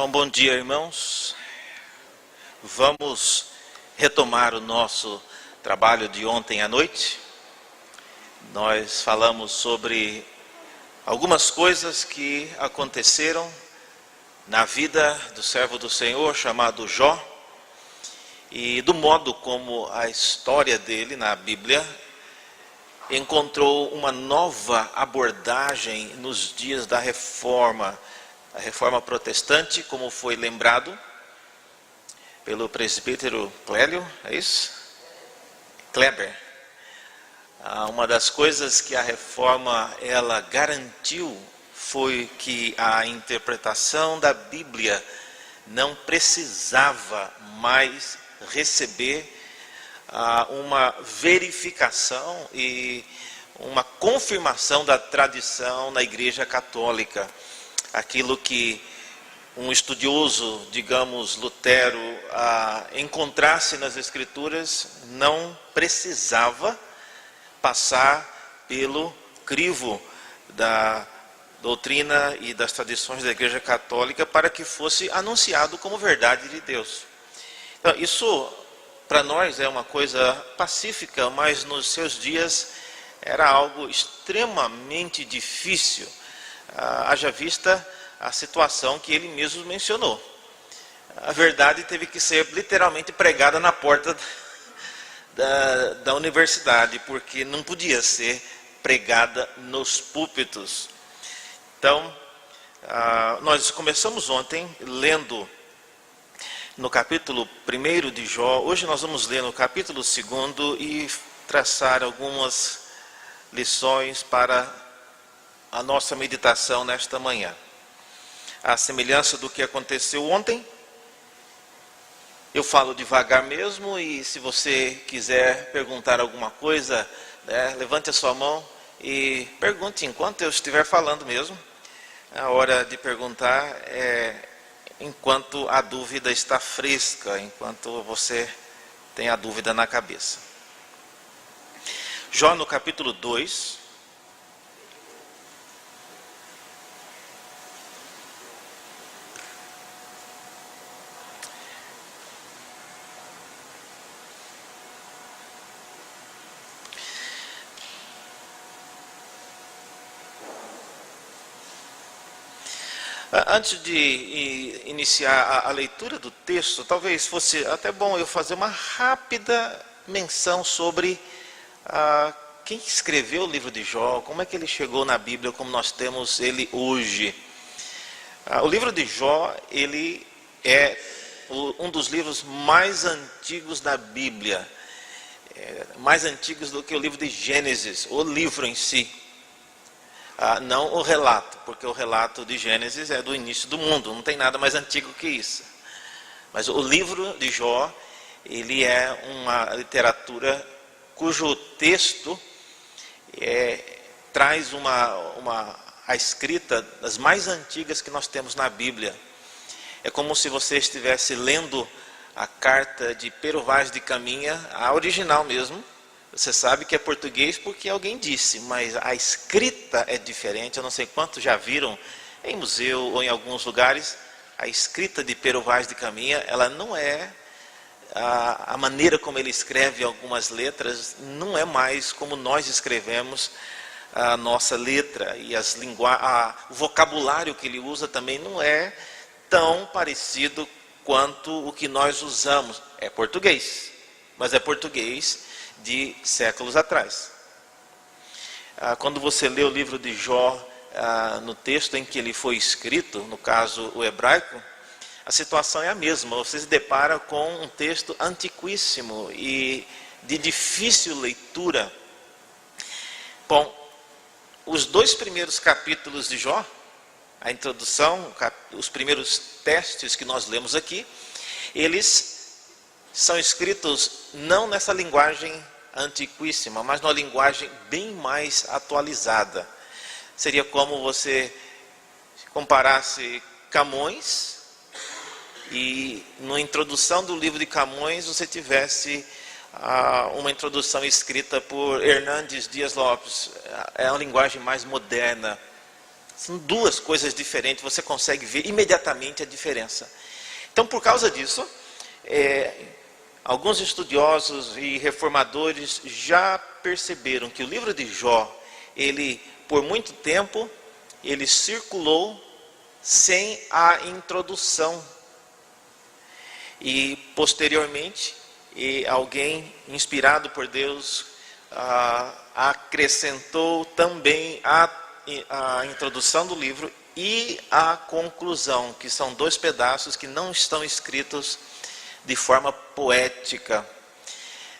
Bom dia, irmãos. Vamos retomar o nosso trabalho de ontem à noite. Nós falamos sobre algumas coisas que aconteceram na vida do servo do Senhor chamado Jó e do modo como a história dele na Bíblia encontrou uma nova abordagem nos dias da Reforma. A Reforma Protestante, como foi lembrado pelo presbítero Clélio, é isso? Kleber. Uma das coisas que a Reforma ela garantiu foi que a interpretação da Bíblia não precisava mais receber uma verificação e uma confirmação da tradição na Igreja Católica. Aquilo que um estudioso, digamos, Lutero, encontrasse nas Escrituras, não precisava passar pelo crivo da doutrina e das tradições da Igreja Católica para que fosse anunciado como verdade de Deus. Então, isso, para nós, é uma coisa pacífica, mas nos seus dias era algo extremamente difícil. Haja vista a situação que ele mesmo mencionou. A verdade teve que ser literalmente pregada na porta da universidade, porque não podia ser pregada nos púlpitos. Então, nós começamos ontem lendo no capítulo 1 de Jó. Hoje nós vamos ler no capítulo 2 e traçar algumas lições para a nossa meditação nesta manhã. A semelhança do que aconteceu ontem, eu falo devagar mesmo, e se você quiser perguntar alguma coisa, levante a sua mão e pergunte enquanto eu estiver falando mesmo. A hora de perguntar é enquanto a dúvida está fresca, enquanto você tem a dúvida na cabeça. Jó no capítulo 2, antes de iniciar a leitura do texto, talvez fosse até bom eu fazer uma rápida menção sobre quem escreveu o livro de Jó, como é que ele chegou na Bíblia, como nós temos ele hoje. O livro de Jó, ele é um dos livros mais antigos da Bíblia, mais antigos do que o livro de Gênesis, o livro em si. Não o relato, porque o relato de Gênesis é do início do mundo, não tem nada mais antigo que isso. Mas o livro de Jó, ele é uma literatura cujo texto traz a escrita das mais antigas que nós temos na Bíblia. É como se você estivesse lendo a carta de Pero Vaz de Caminha, a original mesmo. Você sabe que é português porque alguém disse, mas a escrita é diferente. Eu não sei quantos já viram em museu ou em alguns lugares. A escrita de Pero Vaz de Caminha, ela não é a maneira como ele escreve algumas letras, não é mais como nós escrevemos a nossa letra. E o vocabulário que ele usa também não é tão parecido quanto o que nós usamos. É português, mas é português de séculos atrás. Quando você lê o livro de Jó, no texto em que ele foi escrito, no caso o hebraico, a situação é a mesma. Você se depara com um texto antiquíssimo e de difícil leitura. Bom, os 2 primeiros capítulos de Jó, a introdução, os primeiros textos que nós lemos aqui, eles são escritos não nessa linguagem antiquíssima, mas numa linguagem bem mais atualizada. Seria como você comparasse Camões e na introdução do livro de Camões você tivesse uma introdução escrita por Hernandes Dias Lopes. É uma linguagem mais moderna. São duas coisas diferentes, você consegue ver imediatamente a diferença. Então, por causa disso, alguns estudiosos e reformadores já perceberam que o livro de Jó, ele, por muito tempo, ele circulou sem a introdução. E, posteriormente, alguém inspirado por Deus acrescentou também a introdução do livro e a conclusão, que são dois pedaços que não estão escritos de forma poética.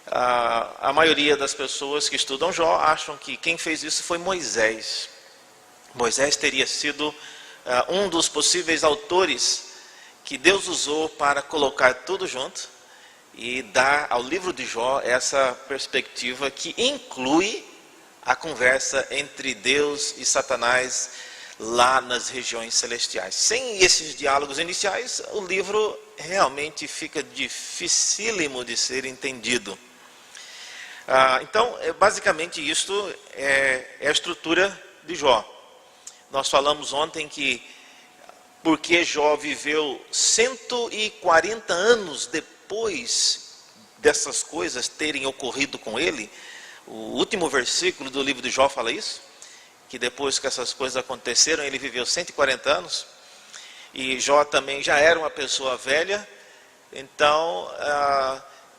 A maioria das pessoas que estudam Jó acham que quem fez isso foi Moisés. Moisés teria sido um dos possíveis autores que Deus usou para colocar tudo junto e dar ao livro de Jó essa perspectiva que inclui a conversa entre Deus e Satanás lá nas regiões celestiais. Sem esses diálogos iniciais, o livro realmente fica dificílimo de ser entendido. Então, basicamente isto é a estrutura de Jó. Nós falamos ontem que porque Jó viveu 140 anos depois dessas coisas terem ocorrido com ele, o último versículo do livro de Jó fala isso, que depois que essas coisas aconteceram, ele viveu 140 anos, e Jó também já era uma pessoa velha. Então,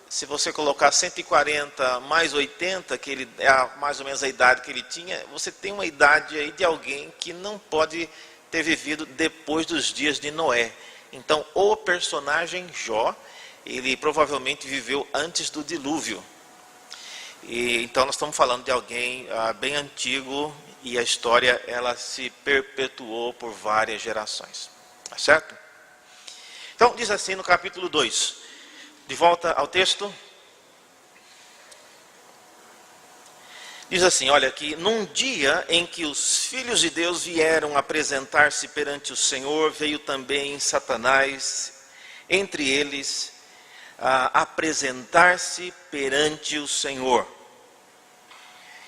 se você colocar 140 mais 80, que ele é mais ou menos a idade que ele tinha, você tem uma idade aí de alguém que não pode ter vivido depois dos dias de Noé. Então, o personagem Jó, ele provavelmente viveu antes do dilúvio. Então, nós estamos falando de alguém bem antigo, e a história ela se perpetuou por várias gerações. Tá certo? Então, diz assim no capítulo 2. De volta ao texto. Diz assim, olha, que num dia em que os filhos de Deus vieram apresentar-se perante o Senhor, veio também Satanás entre eles a apresentar-se perante o Senhor.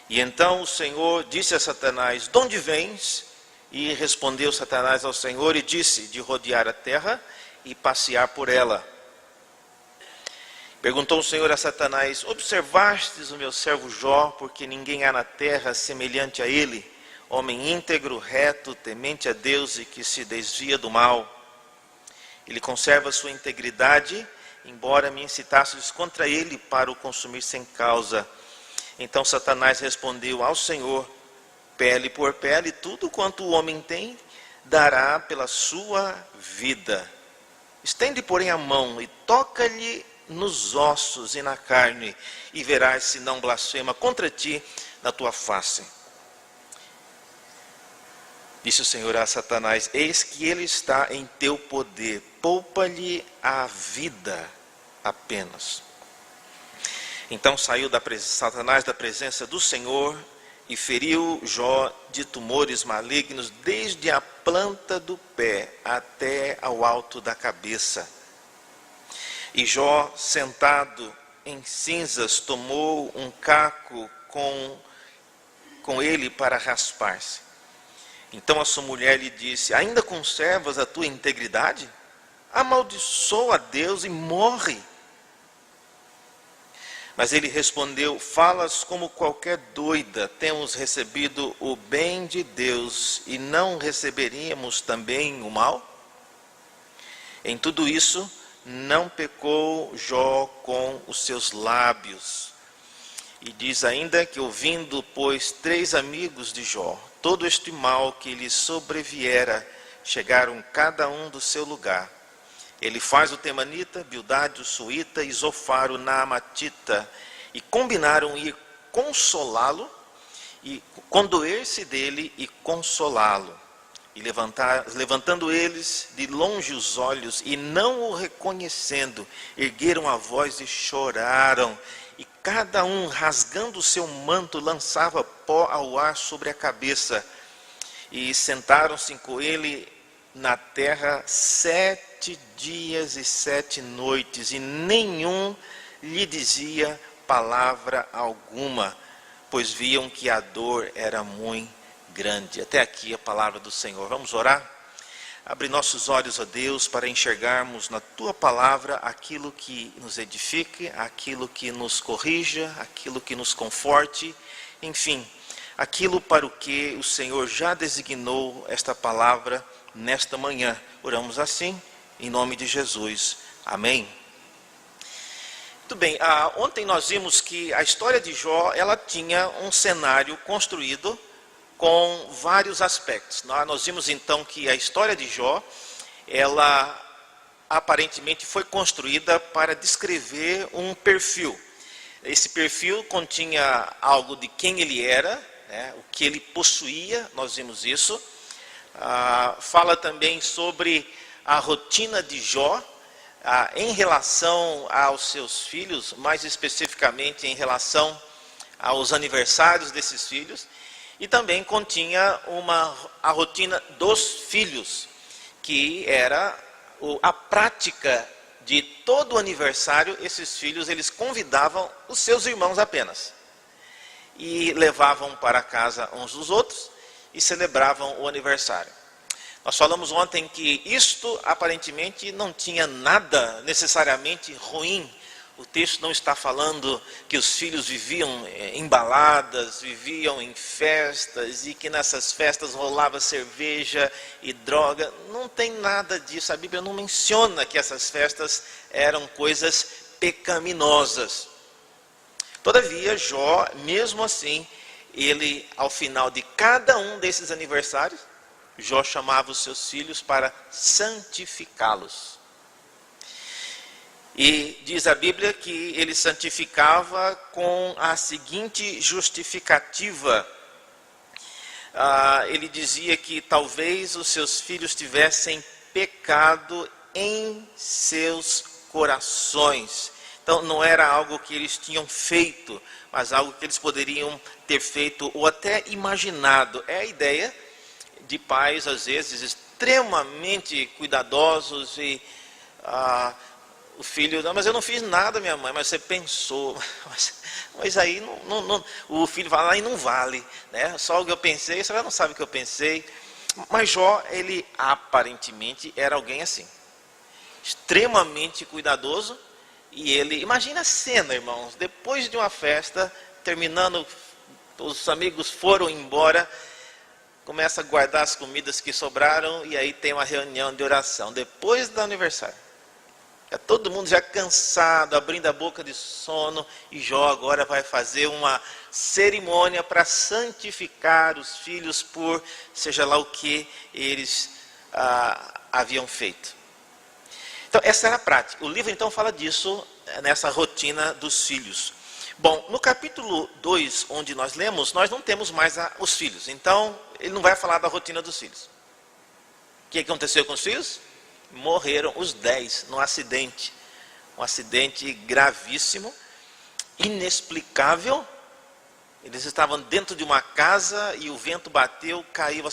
E então o Senhor disse a Satanás, de onde vens? E respondeu Satanás ao Senhor e disse, de rodear a terra e passear por ela. Perguntou o Senhor a Satanás, observastes o meu servo Jó, porque ninguém há na terra semelhante a ele, homem íntegro, reto, temente a Deus e que se desvia do mal. Ele conserva sua integridade, embora me incitasses contra ele para o consumir sem causa. Então Satanás respondeu ao Senhor, pele por pele, tudo quanto o homem tem, dará pela sua vida. Estende, porém, a mão e toca-lhe nos ossos e na carne, e verás se não blasfema contra ti na tua face. Disse o Senhor a Satanás, eis que ele está em teu poder, poupa-lhe a vida apenas. Então saiu Satanás da presença do Senhor e feriu Jó de tumores malignos desde a planta do pé até ao alto da cabeça. E Jó, sentado em cinzas, tomou um caco com ele para raspar-se. Então a sua mulher lhe disse, ainda conservas a tua integridade? Amaldiçoa a Deus e morre. Mas ele respondeu, falas como qualquer doida, temos recebido o bem de Deus e não receberíamos também o mal? Em tudo isso, não pecou Jó com os seus lábios. E diz ainda que ouvindo, pois, 3 amigos de Jó, todo este mal que lhe sobreviera, chegaram cada um do seu lugar. Ele faz o temanita, Bildade, o suíta e Zofar, o naamatita, e combinaram ir consolá-lo, e condoer-se dele e consolá-lo. E levantando eles de longe os olhos, e não o reconhecendo, ergueram a voz e choraram. E cada um, rasgando o seu manto, lançava pó ao ar sobre a cabeça. E sentaram-se com ele na terra 7 dias e 7 noites, e nenhum lhe dizia palavra alguma, pois viam que a dor era muito grande. Até aqui a palavra do Senhor. Vamos orar? Abre nossos olhos, ó Deus, para enxergarmos na Tua palavra aquilo que nos edifique, aquilo que nos corrija, aquilo que nos conforte, enfim, aquilo para o que o Senhor já designou esta palavra nesta manhã. Oramos assim, em nome de Jesus. Amém. Muito bem, ontem nós vimos que a história de Jó, ela tinha um cenário construído com vários aspectos. Nós vimos então que a história de Jó, ela aparentemente foi construída para descrever um perfil. Esse perfil continha algo de quem ele era, né, o que ele possuía, nós vimos isso. Fala também sobre a rotina de Jó, em relação aos seus filhos, mais especificamente em relação aos aniversários desses filhos. E também continha a rotina dos filhos, que era a prática de todo aniversário. Esses filhos, eles convidavam os seus irmãos apenas. E levavam para casa uns dos outros e celebravam o aniversário. Nós falamos ontem que isto aparentemente não tinha nada necessariamente ruim. O texto não está falando que os filhos viviam em baladas, viviam em festas e que nessas festas rolava cerveja e droga. Não tem nada disso. A Bíblia não menciona que essas festas eram coisas pecaminosas. Todavia, Jó, mesmo assim, ele, ao final de cada um desses aniversários, Jó chamava os seus filhos para santificá-los. E diz a Bíblia que ele santificava com a seguinte justificativa. Ele dizia que talvez os seus filhos tivessem pecado em seus corações. Então não era algo que eles tinham feito, mas algo que eles poderiam ter feito ou até imaginado. É a ideia de pais, às vezes, extremamente cuidadosos e... o filho, não, mas eu não fiz nada, minha mãe, mas você pensou. Mas aí o filho vai lá e não vale, né? Só o que eu pensei, você não sabe o que eu pensei. Mas Jó, ele aparentemente era alguém assim, extremamente cuidadoso. E ele, imagina a cena, irmãos, depois de uma festa, terminando, os amigos foram embora, começa a guardar as comidas que sobraram e aí tem uma reunião de oração, depois do aniversário. Todo mundo já cansado, abrindo a boca de sono, e Jó agora vai fazer uma cerimônia para santificar os filhos por seja lá o que eles haviam feito. Então essa era a prática. O livro então fala disso, nessa rotina dos filhos. Bom, no capítulo 2, onde nós lemos, nós não temos mais os filhos. Então ele não vai falar da rotina dos filhos. O que aconteceu com os filhos? Morreram os 10 num acidente. Um acidente gravíssimo, inexplicável. Eles estavam dentro de uma casa e o vento bateu, caíram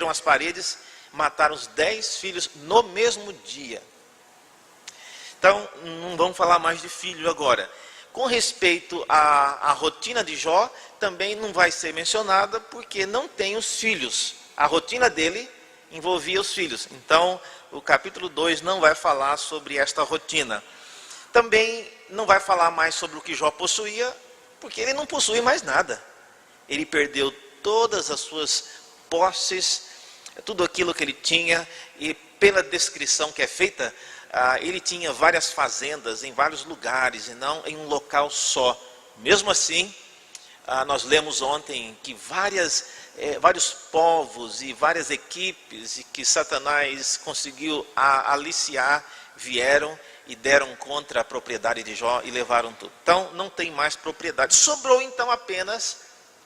as paredes, mataram os 10 filhos no mesmo dia. Então, não vamos falar mais de filho agora. Com respeito à rotina de Jó, também não vai ser mencionada, porque não tem os filhos. A rotina dele envolvia os filhos. Então, o capítulo 2 não vai falar sobre esta rotina. Também não vai falar mais sobre o que Jó possuía, porque ele não possui mais nada. Ele perdeu todas as suas posses, tudo aquilo que ele tinha, e pela descrição que é feita, ele tinha várias fazendas em vários lugares, e não em um local só. Mesmo assim, nós lemos ontem que vários povos e várias equipes que Satanás conseguiu aliciar, vieram e deram contra a propriedade de Jó e levaram tudo. Então não tem mais propriedade. Sobrou então apenas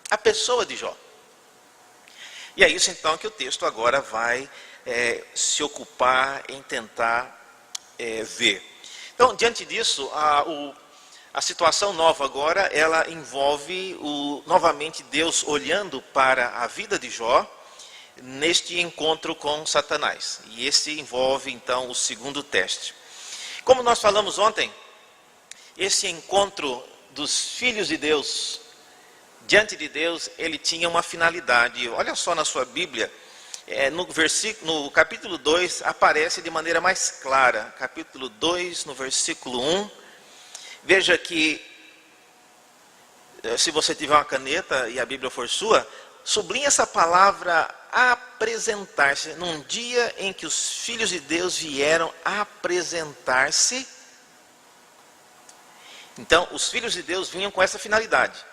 a pessoa de Jó. E é isso então que o texto agora vai se ocupar em tentar ver. Então, diante disso, a situação nova agora, ela envolve novamente Deus olhando para a vida de Jó neste encontro com Satanás. E esse envolve então o segundo teste. Como nós falamos ontem, esse encontro dos filhos de Deus, diante de Deus, ele tinha uma finalidade. Olha só na sua Bíblia, no capítulo 2, aparece de maneira mais clara. Capítulo 2, no versículo 1. Veja que, se você tiver uma caneta e a Bíblia for sua, sublinhe essa palavra apresentar-se. Num dia em que os filhos de Deus vieram apresentar-se. Então, os filhos de Deus vinham com essa finalidade.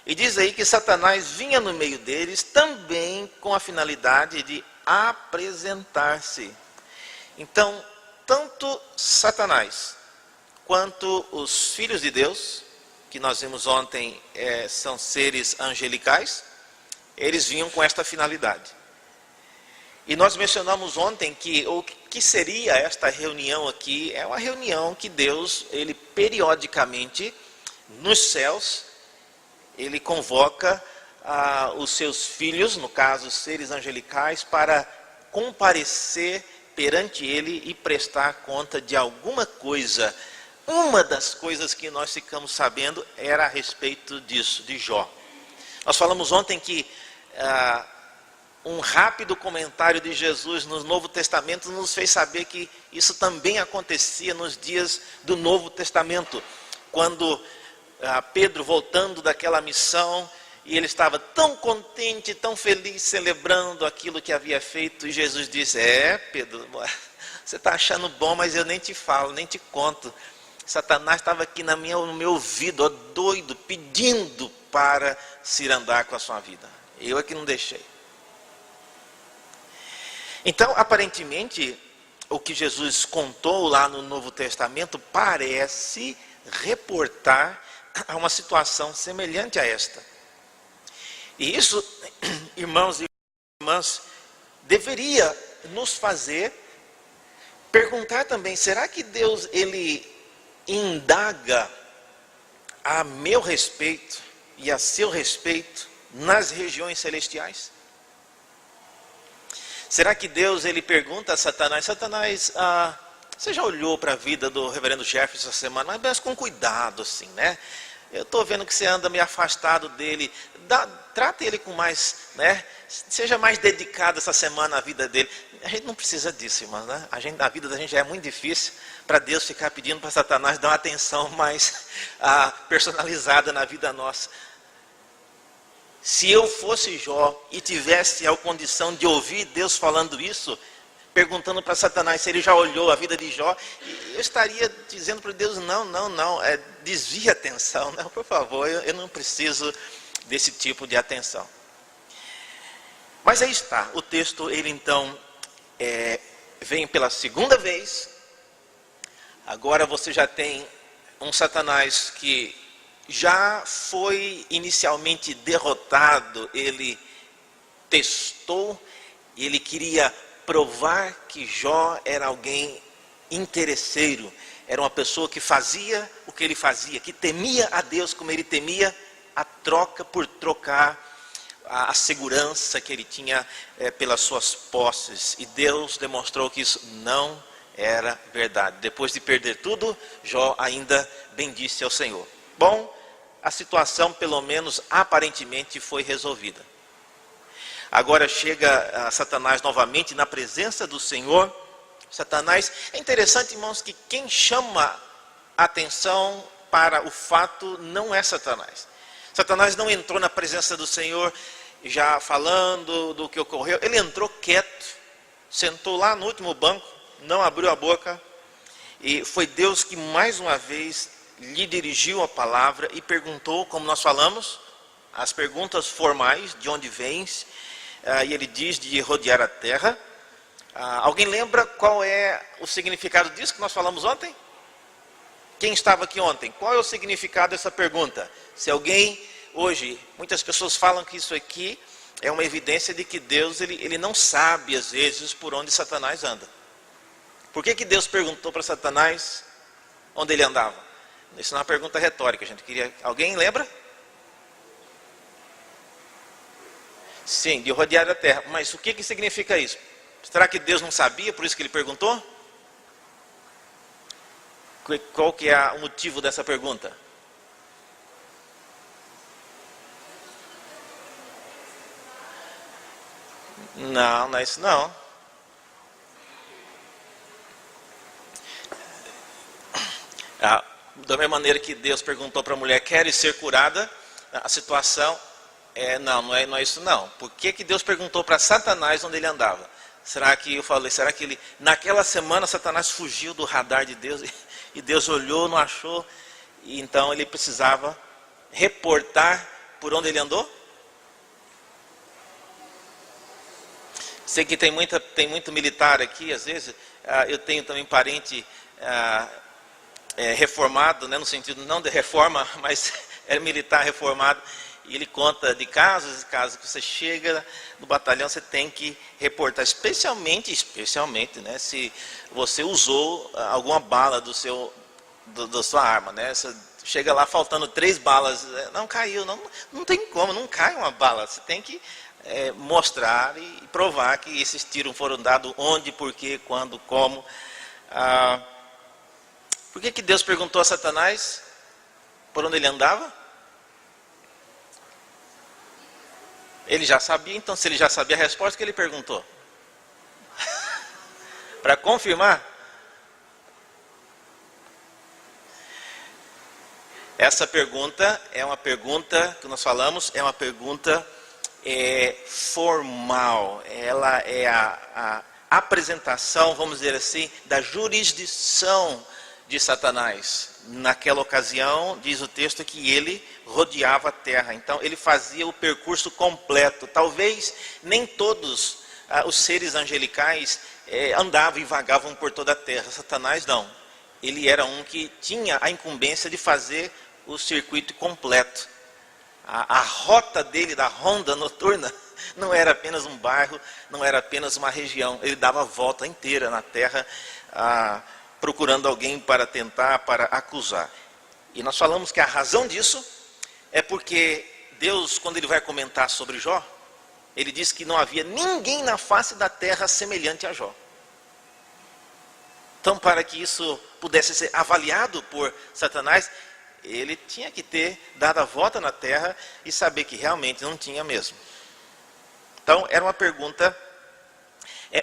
E diz aí que Satanás vinha no meio deles também com a finalidade de apresentar-se. Então, tanto Satanás quanto os filhos de Deus, que nós vimos ontem, são seres angelicais, eles vinham com esta finalidade. E nós mencionamos ontem que o que seria esta reunião aqui é uma reunião que Deus, ele periodicamente, nos céus, ele convoca os seus filhos, no caso, os seres angelicais, para comparecer perante ele e prestar conta de alguma coisa. Uma das coisas que nós ficamos sabendo era a respeito disso, de Jó. Nós falamos ontem que um rápido comentário de Jesus no Novo Testamento nos fez saber que isso também acontecia nos dias do Novo Testamento, quando Pedro, voltando daquela missão, e ele estava tão contente, tão feliz, celebrando aquilo que havia feito, e Jesus disse: Pedro, você está achando bom, mas eu nem te falo, nem te conto. Satanás estava aqui no meu ouvido, ó, doido, pedindo para se andar com a sua vida. Eu é que não deixei. Então, aparentemente, o que Jesus contou lá no Novo Testamento parece reportar a uma situação semelhante a esta. E isso, irmãos e irmãs, deveria nos fazer perguntar também: será que Deus, ele indaga a meu respeito e a seu respeito nas regiões celestiais? Será que Deus, ele pergunta a Satanás: Satanás, você já olhou para a vida do reverendo Jefferson essa semana? Mas com cuidado, assim, né? Eu estou vendo que você anda meio afastado dele. Trata ele com mais, né? Seja mais dedicado essa semana à vida dele. A gente não precisa disso, irmãos, né? A vida da gente já é muito difícil para Deus ficar pedindo para Satanás dar uma atenção mais personalizada na vida nossa. Se eu fosse Jó e tivesse a condição de ouvir Deus falando isso, perguntando para Satanás se ele já olhou a vida de Jó, eu estaria dizendo para Deus: não, desvia a atenção, não, por favor, eu não preciso desse tipo de atenção. Mas aí está, o texto, ele então vem pela segunda vez. Agora você já tem um Satanás que já foi inicialmente derrotado, ele testou, ele queria provar que Jó era alguém interesseiro, era uma pessoa que fazia o que ele fazia, que temia a Deus como ele temia, a troca por trocar a segurança que ele tinha pelas suas posses. E Deus demonstrou que isso não era verdade. Depois de perder tudo, Jó ainda bendisse ao Senhor. Bom, a situação, pelo menos aparentemente, foi resolvida. Agora chega Satanás novamente na presença do Senhor. Satanás, é interessante, irmãos, que quem chama a atenção para o fato não é Satanás. Satanás não entrou na presença do Senhor já falando do que ocorreu. Ele entrou quieto, sentou lá no último banco, não abriu a boca. E foi Deus que mais uma vez lhe dirigiu a palavra e perguntou, como nós falamos, as perguntas formais: de onde vens? E ele diz: de rodear a terra. Alguém lembra qual é o significado disso que nós falamos ontem? Quem estava aqui ontem? Qual é o significado dessa pergunta? Se alguém, hoje, muitas pessoas falam que isso aqui é uma evidência de que Deus, ele não sabe às vezes por onde Satanás anda. Por que Deus perguntou para Satanás onde ele andava? Isso não é uma pergunta retórica, gente. Alguém lembra? Sim, de rodear a terra. Mas o que significa isso? Será que Deus não sabia, por isso que ele perguntou? Qual que é o motivo dessa pergunta? Não, não é isso não. Da mesma maneira que Deus perguntou para a mulher, queres ser curada? A situação não é isso não. Por que Deus perguntou para Satanás onde ele andava? Será que ele, naquela semana Satanás fugiu do radar de Deus e Deus olhou, não achou, e então ele precisava reportar por onde ele andou? Sei que tem muito militar aqui, às vezes, eu tenho também parente reformado, né, no sentido não de reforma, mas é militar reformado, e ele conta de casos que você chega no batalhão, você tem que reportar, especialmente, né, se você usou alguma bala da sua arma, né, você chega lá faltando 3 balas, não caiu, não tem como, não cai uma bala, você tem que mostrar e provar que esses tiros foram dados onde, por quê, quando, como. Por que Deus perguntou a Satanás por onde ele andava? Ele já sabia, então se ele já sabia a resposta, que ele perguntou? Para confirmar? Essa pergunta é uma pergunta que nós falamos, é uma pergunta formal. Ela é a apresentação, vamos dizer assim, da jurisdição de Satanás. Naquela ocasião, diz o texto que ele rodeava a terra. Então, ele fazia o percurso completo. Talvez nem todos os seres angelicais andavam e vagavam por toda a terra. Satanás não. Ele era um que tinha a incumbência de fazer o circuito completo. A rota dele, da ronda noturna, não era apenas um bairro, não era apenas uma região. Ele dava a volta inteira na terra, procurando alguém para acusar. E nós falamos que a razão disso é porque Deus, quando ele vai comentar sobre Jó, ele diz que não havia ninguém na face da terra semelhante a Jó. Então, para que isso pudesse ser avaliado por Satanás, ele tinha que ter dado a volta na terra e saber que realmente não tinha mesmo. Então, era uma pergunta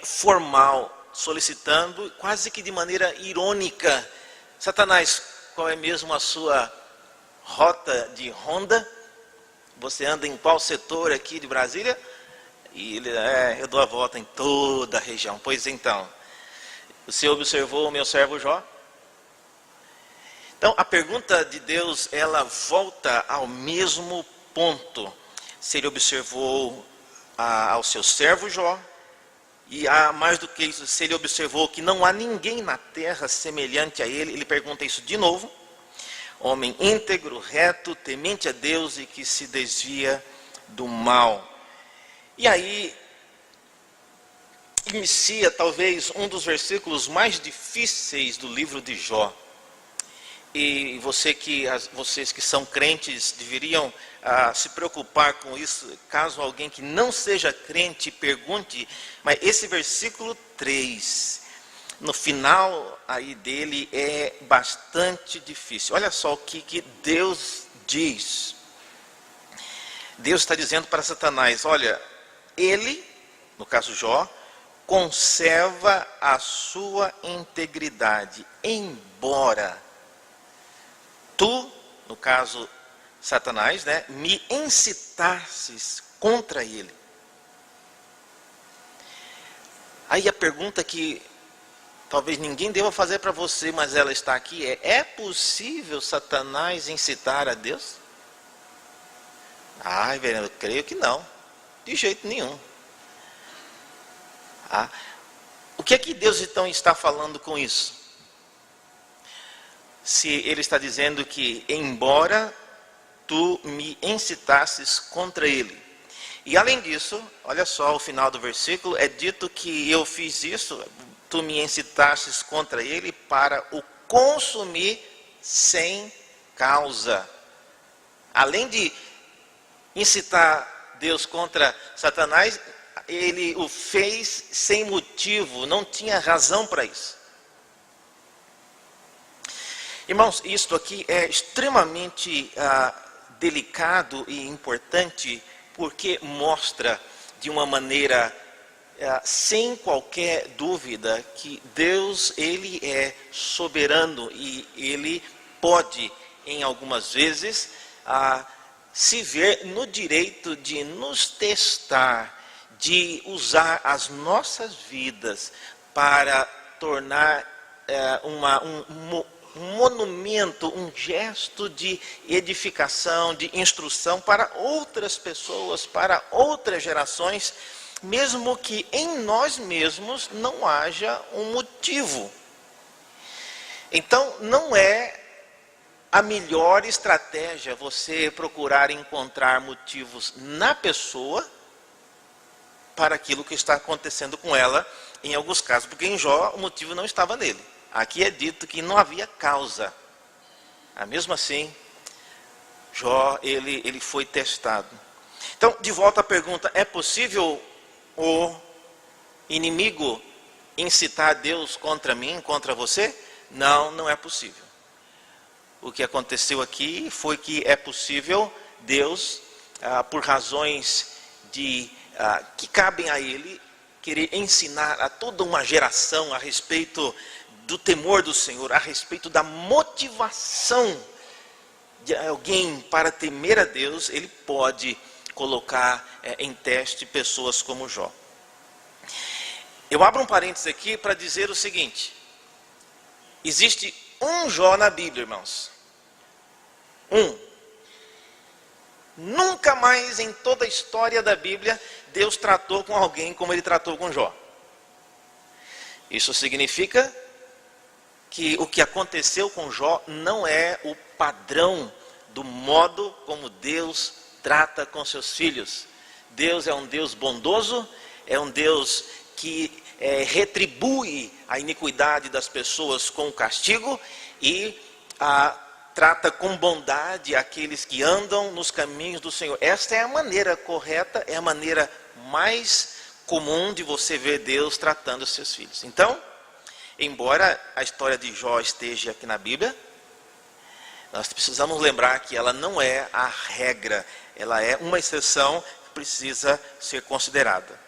formal, solicitando, quase que de maneira irônica: Satanás, qual é mesmo a sua rota de ronda? Você anda em qual setor aqui de Brasília? E ele, eu dou a volta em toda a região. Pois então, o Senhor observou o meu servo Jó? Então, a pergunta de Deus, ela volta ao mesmo ponto. Se ele observou ao seu servo Jó, e mais do que isso, se ele observou que não há ninguém na terra semelhante a ele, ele pergunta isso de novo. Homem íntegro, reto, temente a Deus e que se desvia do mal. E aí, inicia talvez um dos versículos mais difíceis do livro de Jó. E vocês que são crentes deveriam se preocupar com isso, caso alguém que não seja crente pergunte, mas esse versículo 3, no final aí dele é bastante difícil. Olha só o que Deus diz. Deus está dizendo para Satanás, olha, ele, no caso Jó, conserva a sua integridade, embora tu, no caso Satanás, né, me incitasses contra ele. Aí a pergunta que talvez ninguém deva fazer para você, mas ela está aqui, é possível Satanás incitar a Deus? Ai, velho, eu creio que não, de jeito nenhum. O que é que Deus então está falando com isso? Se ele está dizendo que, embora tu me incitasses contra ele. E além disso, olha só o final do versículo, é dito que eu fiz isso, tu me incitasses contra ele para o consumir sem causa. Além de incitar Deus contra Satanás, ele o fez sem motivo, não tinha razão para isso. Irmãos, isto aqui é extremamente delicado e importante, porque mostra de uma maneira sem qualquer dúvida que Deus, Ele é soberano e Ele pode, em algumas vezes, se ver no direito de nos testar, de usar as nossas vidas para tornar um monumento, um gesto de edificação, de instrução para outras pessoas, para outras gerações, mesmo que em nós mesmos não haja um motivo. Então, não é a melhor estratégia você procurar encontrar motivos na pessoa para aquilo que está acontecendo com ela, em alguns casos, porque em Jó o motivo não estava nele. Aqui é dito que não havia causa. Mesmo assim, Jó, ele foi testado. Então, de volta à pergunta, é possível o inimigo incitar Deus contra mim, contra você? Não, não é possível. O que aconteceu aqui foi que é possível Deus, por razões que cabem a Ele, querer ensinar a toda uma geração a respeito do temor do Senhor, a respeito da motivação de alguém para temer a Deus. Ele pode colocar em teste pessoas como Jó. Eu abro um parênteses aqui para dizer o seguinte: existe um Jó na Bíblia, irmãos. Nunca mais em toda a história da Bíblia Deus tratou com alguém como Ele tratou com Jó. Isso significa que o que aconteceu com Jó não é o padrão do modo como Deus trata com seus filhos. Deus é um Deus bondoso, é um Deus que retribui a iniquidade das pessoas com o castigo e trata com bondade aqueles que andam nos caminhos do Senhor. Esta é a maneira correta, é a maneira mais comum de você ver Deus tratando os seus filhos. Então, embora a história de Jó esteja aqui na Bíblia, nós precisamos lembrar que ela não é a regra, ela é uma exceção que precisa ser considerada.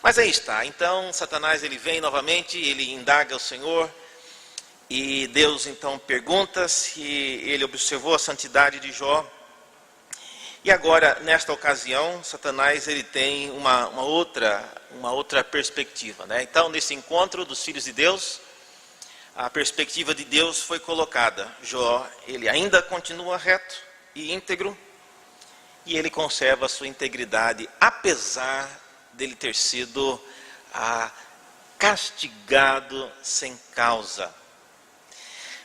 Mas aí está, então Satanás ele vem novamente, ele indaga o Senhor, e Deus então pergunta se ele observou a santidade de Jó. E agora, nesta ocasião, Satanás ele tem uma outra perspectiva, né? Então, nesse encontro dos filhos de Deus, a perspectiva de Deus foi colocada. Jó, ele ainda continua reto e íntegro, e ele conserva a sua integridade, apesar dele ter sido castigado sem causa.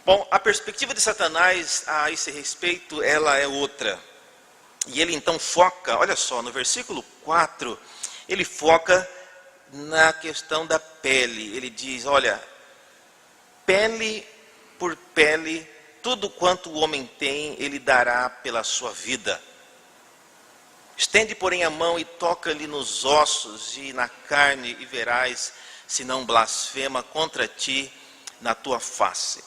Bom, a perspectiva de Satanás a esse respeito, ela é outra. E ele então foca, olha só, no versículo 4, ele foca na questão da pele. Ele diz, olha, pele por pele, tudo quanto o homem tem, ele dará pela sua vida. Estende, porém, a mão e toca-lhe nos ossos e na carne, e verás se não blasfema contra ti na tua face.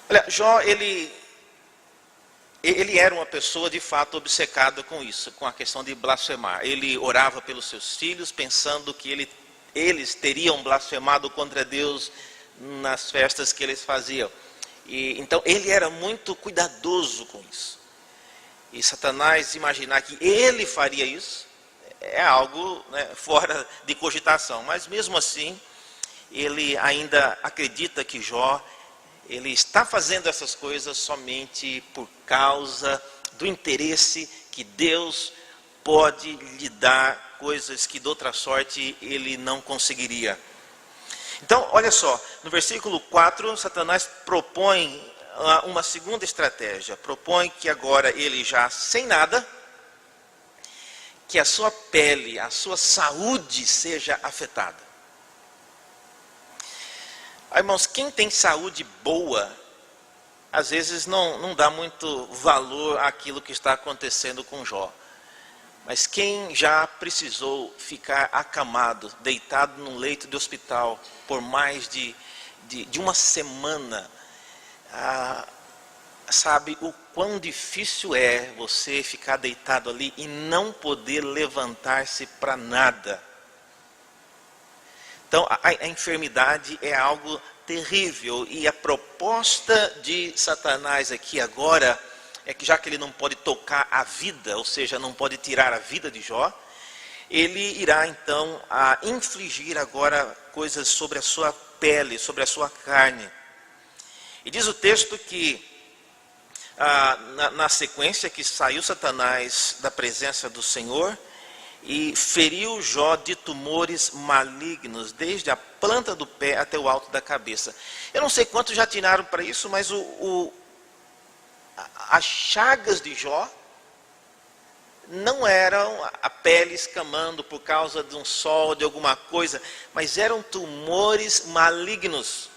Olha, Jó, ele era uma pessoa de fato obcecada com isso, com a questão de blasfemar. Ele orava pelos seus filhos, pensando que eles teriam blasfemado contra Deus nas festas que eles faziam. Então ele era muito cuidadoso com isso. E Satanás imaginar que ele faria isso é algo, né, fora de cogitação. Mas mesmo assim, ele ainda acredita que Jó, ele está fazendo essas coisas somente por causa do interesse que Deus pode lhe dar, coisas que de outra sorte ele não conseguiria. Então, olha só, no versículo 4, Satanás propõe uma segunda estratégia. Propõe que agora ele já sem nada, que a sua pele, a sua saúde seja afetada. Irmãos, quem tem saúde boa, às vezes não dá muito valor àquilo que está acontecendo com Jó. Mas quem já precisou ficar acamado, deitado num leito de hospital por mais de uma semana, sabe o quão difícil é você ficar deitado ali e não poder levantar-se para nada. Então, a enfermidade é algo terrível, e a proposta de Satanás aqui agora é que, já que ele não pode tocar a vida, ou seja, não pode tirar a vida de Jó, ele irá então a infligir agora coisas sobre a sua pele, sobre a sua carne. E diz o texto que na sequência que saiu Satanás da presença do Senhor e feriu Jó de tumores malignos, desde a planta do pé até o alto da cabeça. Eu não sei quantos já tiraram para isso, mas as chagas de Jó não eram a pele escamando por causa de um sol, de alguma coisa, mas eram tumores malignos.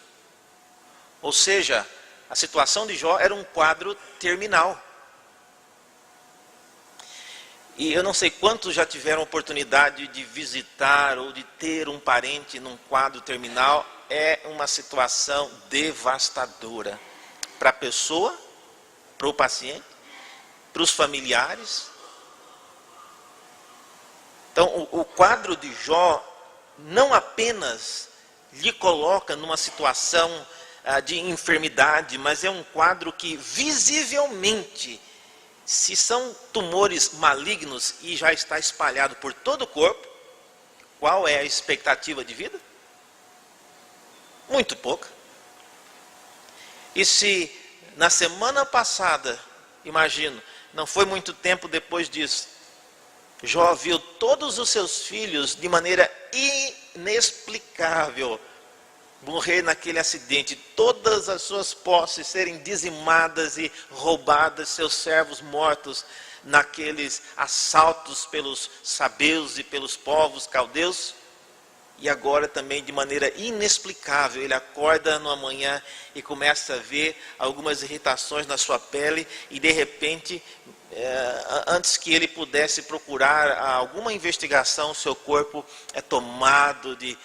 Ou seja, a situação de Jó era um quadro terminal. E eu não sei quantos já tiveram oportunidade de visitar ou de ter um parente num quadro terminal. É uma situação devastadora para a pessoa, para o paciente, para os familiares. Então, o quadro de Jó não apenas lhe coloca numa situação de enfermidade, mas é um quadro que visivelmente, se são tumores malignos e já está espalhado por todo o corpo, qual é a expectativa de vida? Muito pouca. E se na semana passada, imagino, não foi muito tempo depois disso, Jó viu todos os seus filhos de maneira inexplicável morrer naquele acidente, todas as suas posses serem dizimadas e roubadas, seus servos mortos naqueles assaltos pelos sabeus e pelos povos caldeus. E agora também, de maneira inexplicável, ele acorda numa manhã e começa a ver algumas irritações na sua pele, e de repente, antes que ele pudesse procurar alguma investigação, seu corpo é tomado de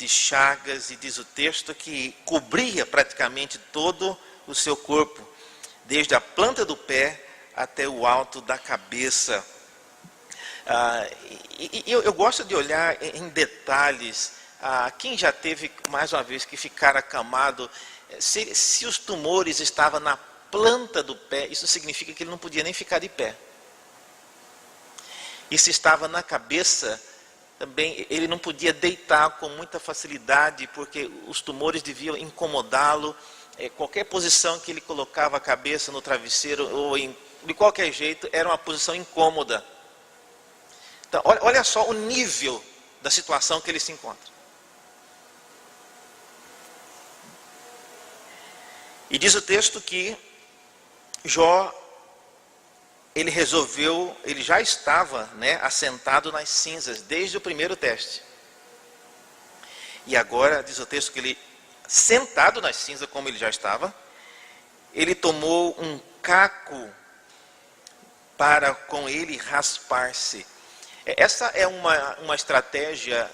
chagas, e diz o texto que cobria praticamente todo o seu corpo, desde a planta do pé até o alto da cabeça. Eu gosto de olhar em detalhes. Quem já teve, mais uma vez, que ficar acamado, se os tumores estavam na planta do pé, isso significa que ele não podia nem ficar de pé. E se estava na cabeça, também ele não podia deitar com muita facilidade, porque os tumores deviam incomodá-lo. Qualquer posição que ele colocava a cabeça no travesseiro, ou de qualquer jeito, era uma posição incômoda. Então, olha só o nível da situação que ele se encontra. E diz o texto que Jó, ele já estava, assentado nas cinzas desde o primeiro teste. E agora, diz o texto que ele, sentado nas cinzas como ele já estava, ele tomou um caco para com ele raspar-se. Essa é uma estratégia,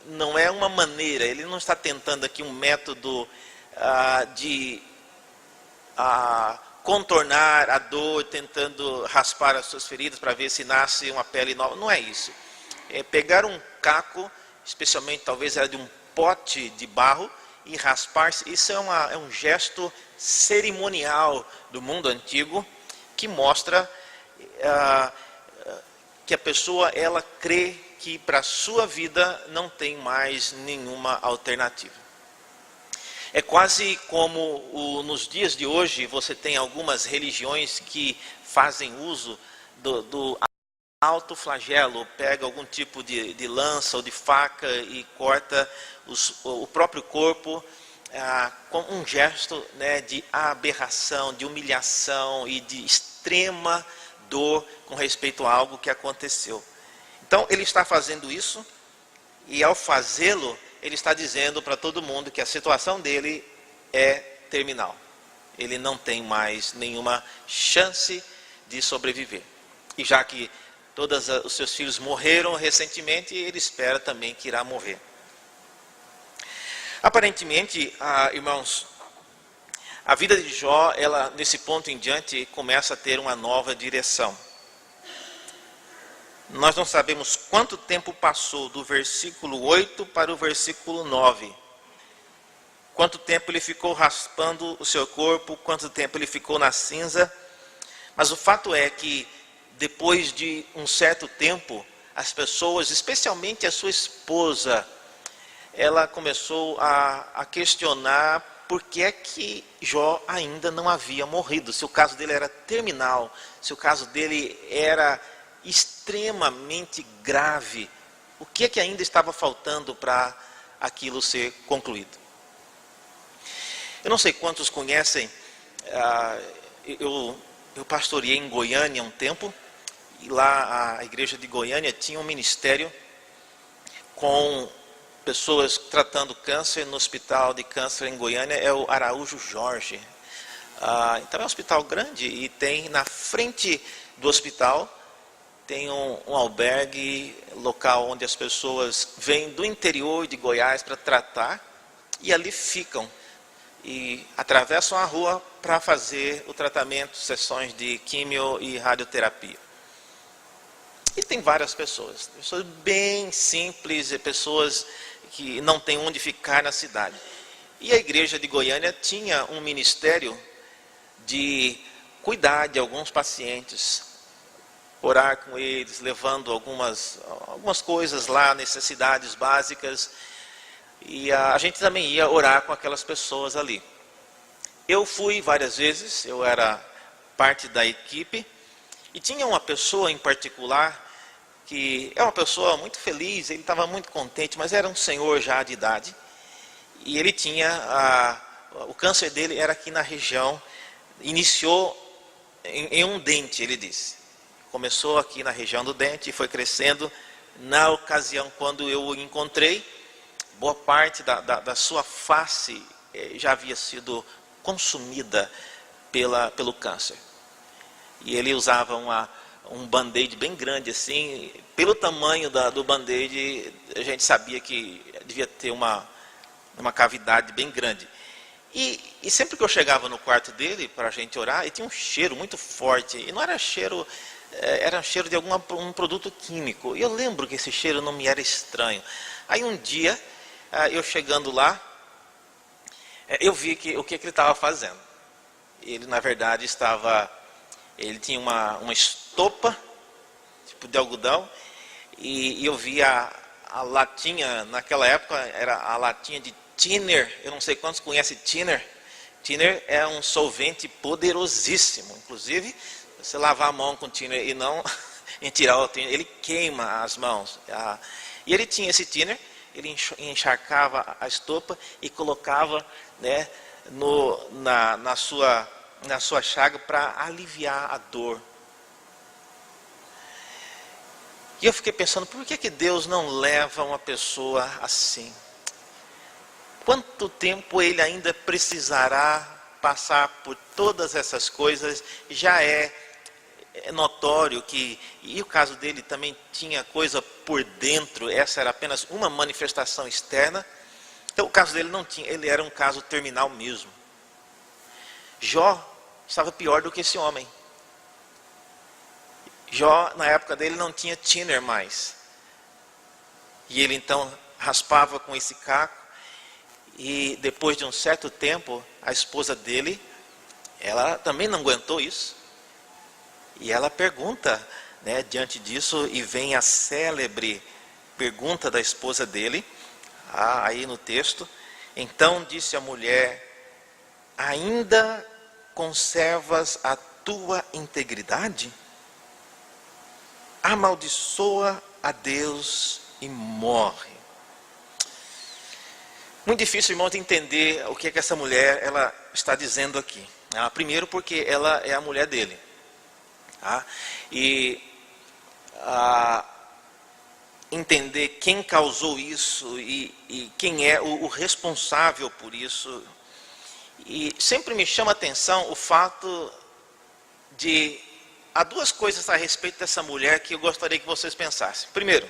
não é uma maneira, ele não está tentando aqui um método de contornar a dor, tentando raspar as suas feridas para ver se nasce uma pele nova. Não é isso. É pegar um caco, especialmente talvez era de um pote de barro, e raspar-se. Isso é um gesto cerimonial do mundo antigo, que mostra que a pessoa, ela crê que para a sua vida não tem mais nenhuma alternativa. É quase como nos dias de hoje, você tem algumas religiões que fazem uso do alto flagelo, pega algum tipo de lança ou de faca e corta o próprio corpo, com um gesto de aberração, de humilhação e de extrema dor com respeito a algo que aconteceu. Então ele está fazendo isso, e ao fazê-lo, ele está dizendo para todo mundo que a situação dele é terminal. Ele não tem mais nenhuma chance de sobreviver. E já que todos os seus filhos morreram recentemente, ele espera também que irá morrer. Aparentemente, irmãos, A vida de Jó, ela, nesse ponto em diante, começa a ter uma nova direção. Nós não sabemos quanto tempo passou do versículo 8 para o versículo 9. Quanto tempo ele ficou raspando o seu corpo, quanto tempo ele ficou na cinza. Mas o fato é que, depois de um certo tempo, as pessoas, especialmente a sua esposa, ela começou a questionar por que é que Jó ainda não havia morrido. Se o caso dele era terminal, se o caso dele era extremamente grave, o que é que ainda estava faltando para aquilo ser concluído? Eu não sei quantos conhecem, eu pastoreei em Goiânia há um tempo, e lá a igreja de Goiânia tinha um ministério com pessoas tratando câncer no hospital de câncer em Goiânia, é o Araújo Jorge. Então é um hospital grande e tem na frente do hospital, tem um albergue local onde as pessoas vêm do interior de Goiás para tratar e ali ficam. E atravessam a rua para fazer o tratamento, sessões de quimio e radioterapia. E tem várias pessoas bem simples, pessoas que não têm onde ficar na cidade. E a igreja de Goiânia tinha um ministério de cuidar de alguns pacientes, orar com eles, levando algumas coisas lá, necessidades básicas. E a gente também ia orar com aquelas pessoas ali. Eu fui várias vezes, eu era parte da equipe, e tinha uma pessoa em particular, que é uma pessoa muito feliz, ele estava muito contente, mas era um senhor já de idade, e ele tinha, o câncer dele era aqui na região, iniciou em um dente, ele disse. Começou aqui na região do dente e foi crescendo. Na ocasião, quando eu o encontrei, boa parte da sua face já havia sido consumida pelo câncer. E ele usava um band-aid bem grande assim. Pelo tamanho do band-aid, a gente sabia que devia ter uma cavidade bem grande. E sempre que eu chegava no quarto dele para a gente orar, ele tinha um cheiro muito forte. E não era cheiro, era um cheiro de um produto químico. E eu lembro que esse cheiro não me era estranho. Aí um dia, eu chegando lá, eu vi o que ele estava fazendo. Ele, na verdade, ele tinha uma estopa, tipo de algodão, e eu vi a latinha, naquela época era a latinha de Thinner. Eu não sei quantos conhecem Thinner. Thinner é um solvente poderosíssimo. Inclusive, você lavar a mão com Thinner e não em tirar o Thinner, ele queima as mãos. E ele tinha esse Thinner. Ele encharcava a estopa e colocava, né, na sua chaga para aliviar a dor. E eu fiquei pensando, por que Deus não leva uma pessoa assim? Quanto tempo ele ainda precisará passar por todas essas coisas? Já é notório que, e o caso dele também tinha coisa por dentro, essa era apenas uma manifestação externa. Então o caso dele não tinha, ele era um caso terminal mesmo. Jó estava pior do que esse homem. Jó, na época dele, não tinha Thinner mais. E ele então raspava com esse caco, e depois de um certo tempo, a esposa dele, ela também não aguentou isso. E ela pergunta, né, diante disso, e vem a célebre pergunta da esposa dele, aí no texto. Então disse a mulher: ainda conservas a tua integridade? Amaldiçoa a Deus e morre. Muito difícil, irmão, de entender o que é que essa mulher ela está dizendo aqui. Primeiro porque ela é a mulher dele. E entender quem causou isso e quem é o responsável por isso. E sempre me chama a atenção o fato de... Há duas coisas a respeito dessa mulher que eu gostaria que vocês pensassem. Primeiro,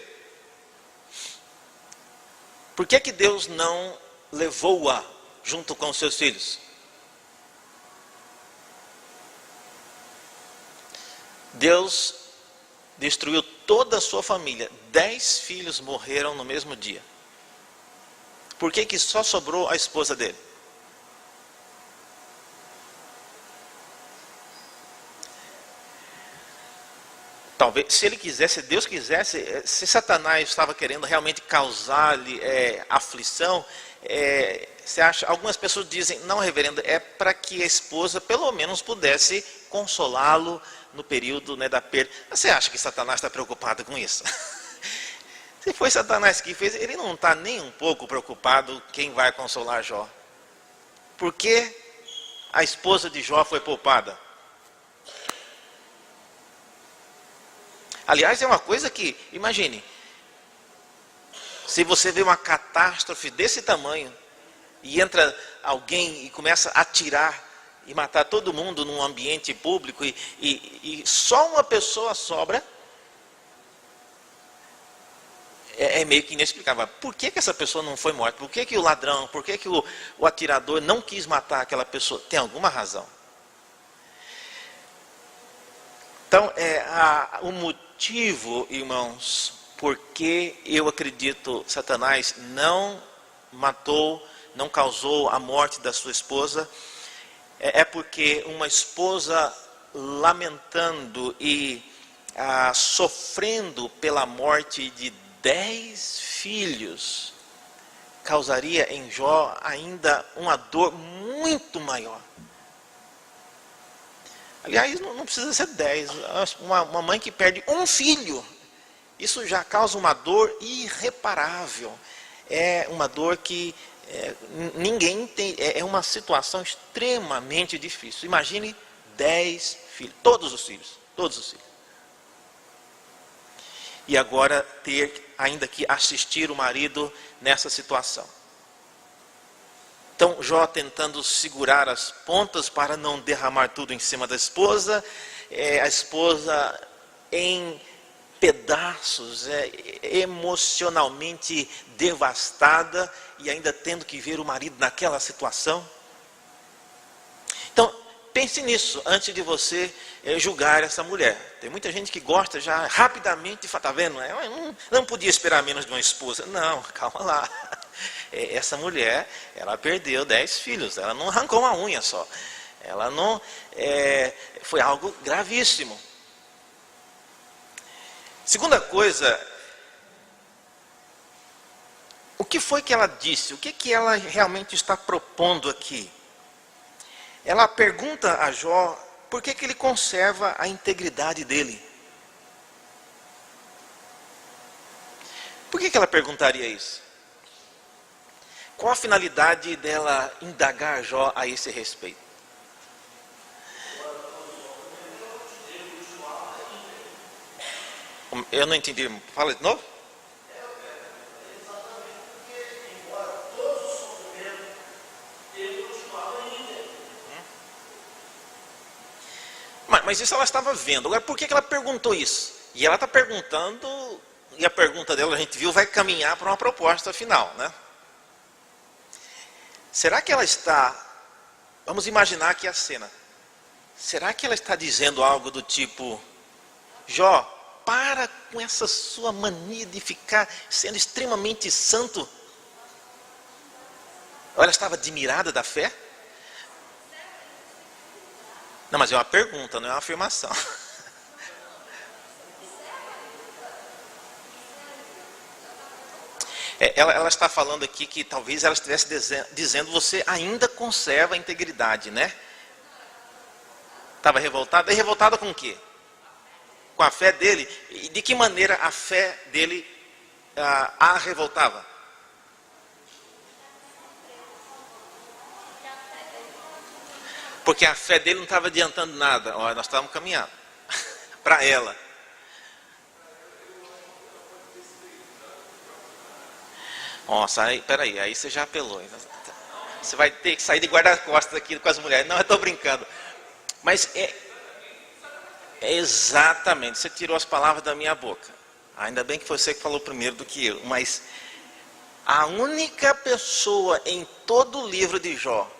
por que Deus não levou-a junto com os seus filhos? Deus destruiu toda a sua família. 10 filhos morreram no mesmo dia. Por que que só sobrou a esposa dele? Talvez, se ele quisesse, se Deus quisesse, se Satanás estava querendo realmente causar-lhe aflição, você acha? Algumas pessoas dizem, não, reverendo, é para que a esposa pelo menos pudesse consolá-lo no período, né, da perda. Você acha que Satanás está preocupado com isso? Se foi Satanás que fez, ele não está nem um pouco preocupado quem vai consolar Jó. Por que a esposa de Jó foi poupada? Aliás, é uma coisa que, imagine, se você vê uma catástrofe desse tamanho, e entra alguém e começa a atirar e matar todo mundo num ambiente público, e só uma pessoa sobra, é meio que inexplicável. Por que que essa pessoa não foi morta? Por que que o ladrão, por que que o atirador não quis matar aquela pessoa? Tem alguma razão. Então, o motivo, irmãos, porque eu acredito Satanás não matou, não causou a morte da sua esposa, é porque uma esposa lamentando e sofrendo pela morte de 10 filhos, causaria em Jó ainda uma dor muito maior. Aliás, não precisa ser 10. Uma mãe que perde um filho, isso já causa uma dor irreparável. É uma dor que ninguém tem. É uma situação extremamente difícil. Imagine 10 filhos, todos os filhos. E agora ter ainda que assistir o marido nessa situação. Então, Jó tentando segurar as pontas para não derramar tudo em cima da esposa, a esposa em pedaços, emocionalmente devastada, e ainda tendo que ver o marido naquela situação. Então, pense nisso antes de você julgar essa mulher. Tem muita gente que gosta já rapidamente de falar, está vendo? Não podia esperar menos de uma esposa. Não, calma lá. Essa mulher, ela perdeu 10 filhos, ela não arrancou uma unha só. Ela não, foi algo gravíssimo. Segunda coisa, o que foi que ela disse? O que que ela realmente está propondo aqui? Ela pergunta a Jó, por que que ele conserva a integridade dele? Por que que ela perguntaria isso? Qual a finalidade dela indagar Jó a esse respeito? Eu não entendi. Fala de novo. Mas isso ela estava vendo. Agora, por que ela perguntou isso? E ela está perguntando, e a pergunta dela, a gente viu, vai caminhar para uma proposta final, né? Será que ela está, vamos imaginar aqui a cena, será que ela está dizendo algo do tipo, Jó, para com essa sua mania de ficar sendo extremamente santo? Ou ela estava admirada da fé? Não, mas é uma pergunta, não é uma afirmação. Ela está falando aqui que talvez ela estivesse dizendo, você ainda conserva a integridade, né? Estava revoltada. E revoltada com o quê? Com a fé dele. E de que maneira a fé dele a revoltava? Porque a fé dele não estava adiantando nada. Olha, nós estávamos caminhando para ela. Nossa, peraí, aí você já apelou. Você vai ter que sair de guarda-costas aqui com as mulheres. Não, eu estou brincando. Mas exatamente, você tirou as palavras da minha boca. Ainda bem que foi você que falou primeiro do que eu. Mas a única pessoa em todo o livro de Jó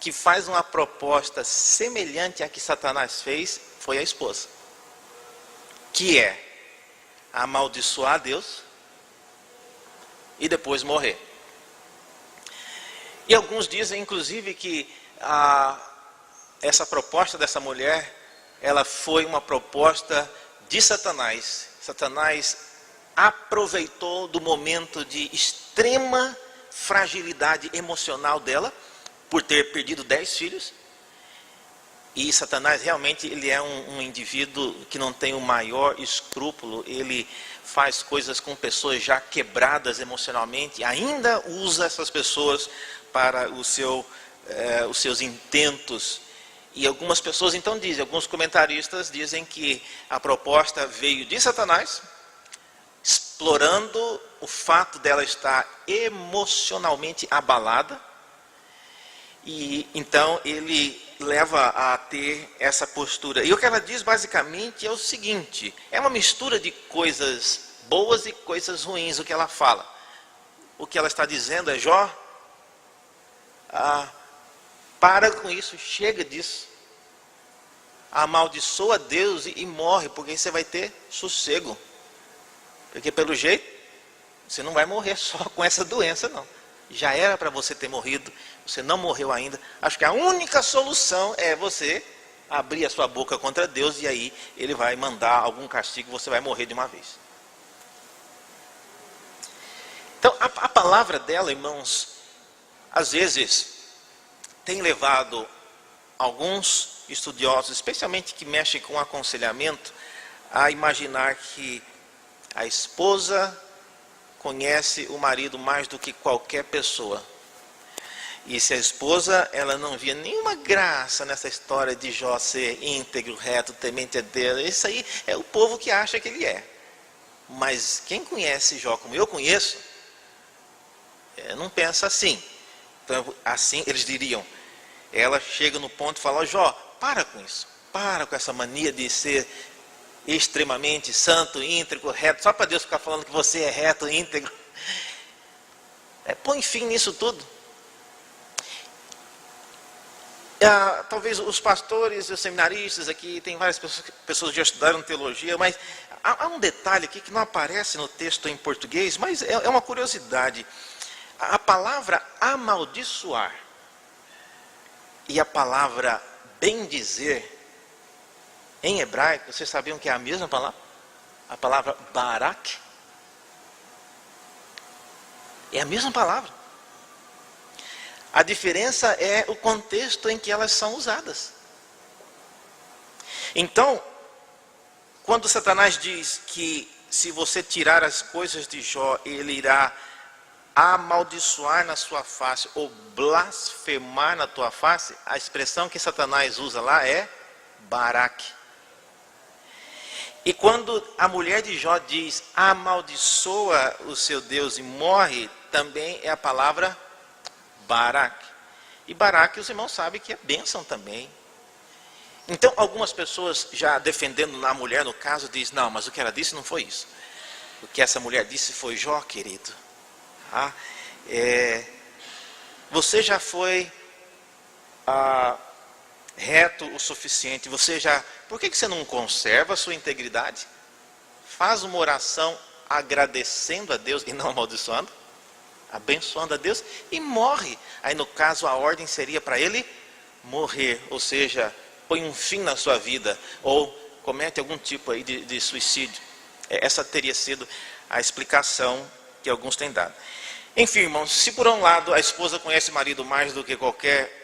que faz uma proposta semelhante à que Satanás fez, foi a esposa, que é amaldiçoar a Deus e depois morrer. E alguns dizem, inclusive, que essa proposta dessa mulher, ela foi uma proposta de Satanás. Satanás aproveitou do momento de extrema fragilidade emocional dela, por ter perdido 10 filhos. E Satanás realmente ele é um indivíduo que não tem o maior escrúpulo. Ele faz coisas com pessoas já quebradas emocionalmente, e ainda usa essas pessoas para os seus intentos. E algumas pessoas então dizem, alguns comentaristas dizem que a proposta veio de Satanás, explorando o fato dela estar emocionalmente abalada, e então ele leva a ter essa postura. E o que ela diz basicamente é o seguinte: é uma mistura de coisas boas e coisas ruins o que ela fala. O que ela está dizendo é: Jó, para com isso, chega disso. Amaldiçoa Deus e morre, porque aí você vai ter sossego. Porque pelo jeito, você não vai morrer só com essa doença, não. Já era para você ter morrido, você não morreu ainda. Acho que a única solução é você abrir a sua boca contra Deus, e aí ele vai mandar algum castigo, você vai morrer de uma vez. Então, a palavra dela, irmãos, às vezes tem levado alguns estudiosos, especialmente que mexem com aconselhamento, a imaginar que a esposa conhece o marido mais do que qualquer pessoa. E se a esposa, ela não via nenhuma graça nessa história de Jó ser íntegro, reto, temente a Deus, isso aí é o povo que acha que ele é. Mas quem conhece Jó como eu conheço, não pensa assim. Então, assim eles diriam, ela chega no ponto e fala: ó, Jó, para com isso, para com essa mania de ser extremamente santo, íntegro, reto, só para Deus ficar falando que você é reto, íntegro. Põe fim nisso tudo. Talvez os pastores e os seminaristas aqui, tem várias pessoas que já estudaram teologia, mas há um detalhe aqui que não aparece no texto em português, mas é uma curiosidade. A palavra amaldiçoar e a palavra bendizer, em hebraico, vocês sabiam que é a mesma palavra? A palavra barak é a mesma palavra. A diferença é o contexto em que elas são usadas. Então, quando Satanás diz que se você tirar as coisas de Jó, ele irá amaldiçoar na sua face ou blasfemar na tua face, a expressão que Satanás usa lá é barak. E quando a mulher de Jó diz amaldiçoa o seu Deus e morre, também é a palavra barak. E barak, os irmãos sabem que é bênção também. Então, algumas pessoas já defendendo a mulher, no caso, diz: não, mas o que ela disse não foi isso. O que essa mulher disse foi: Jó, querido, você já foi reto o suficiente, por que você não conserva a sua integridade? Faz uma oração agradecendo a Deus e não amaldiçoando, abençoando a Deus, e morre. Aí no caso a ordem seria para ele morrer, ou seja, põe um fim na sua vida, ou comete algum tipo aí de suicídio. Essa teria sido a explicação que alguns têm dado. Enfim, irmãos, se por um lado a esposa conhece o marido mais do que qualquer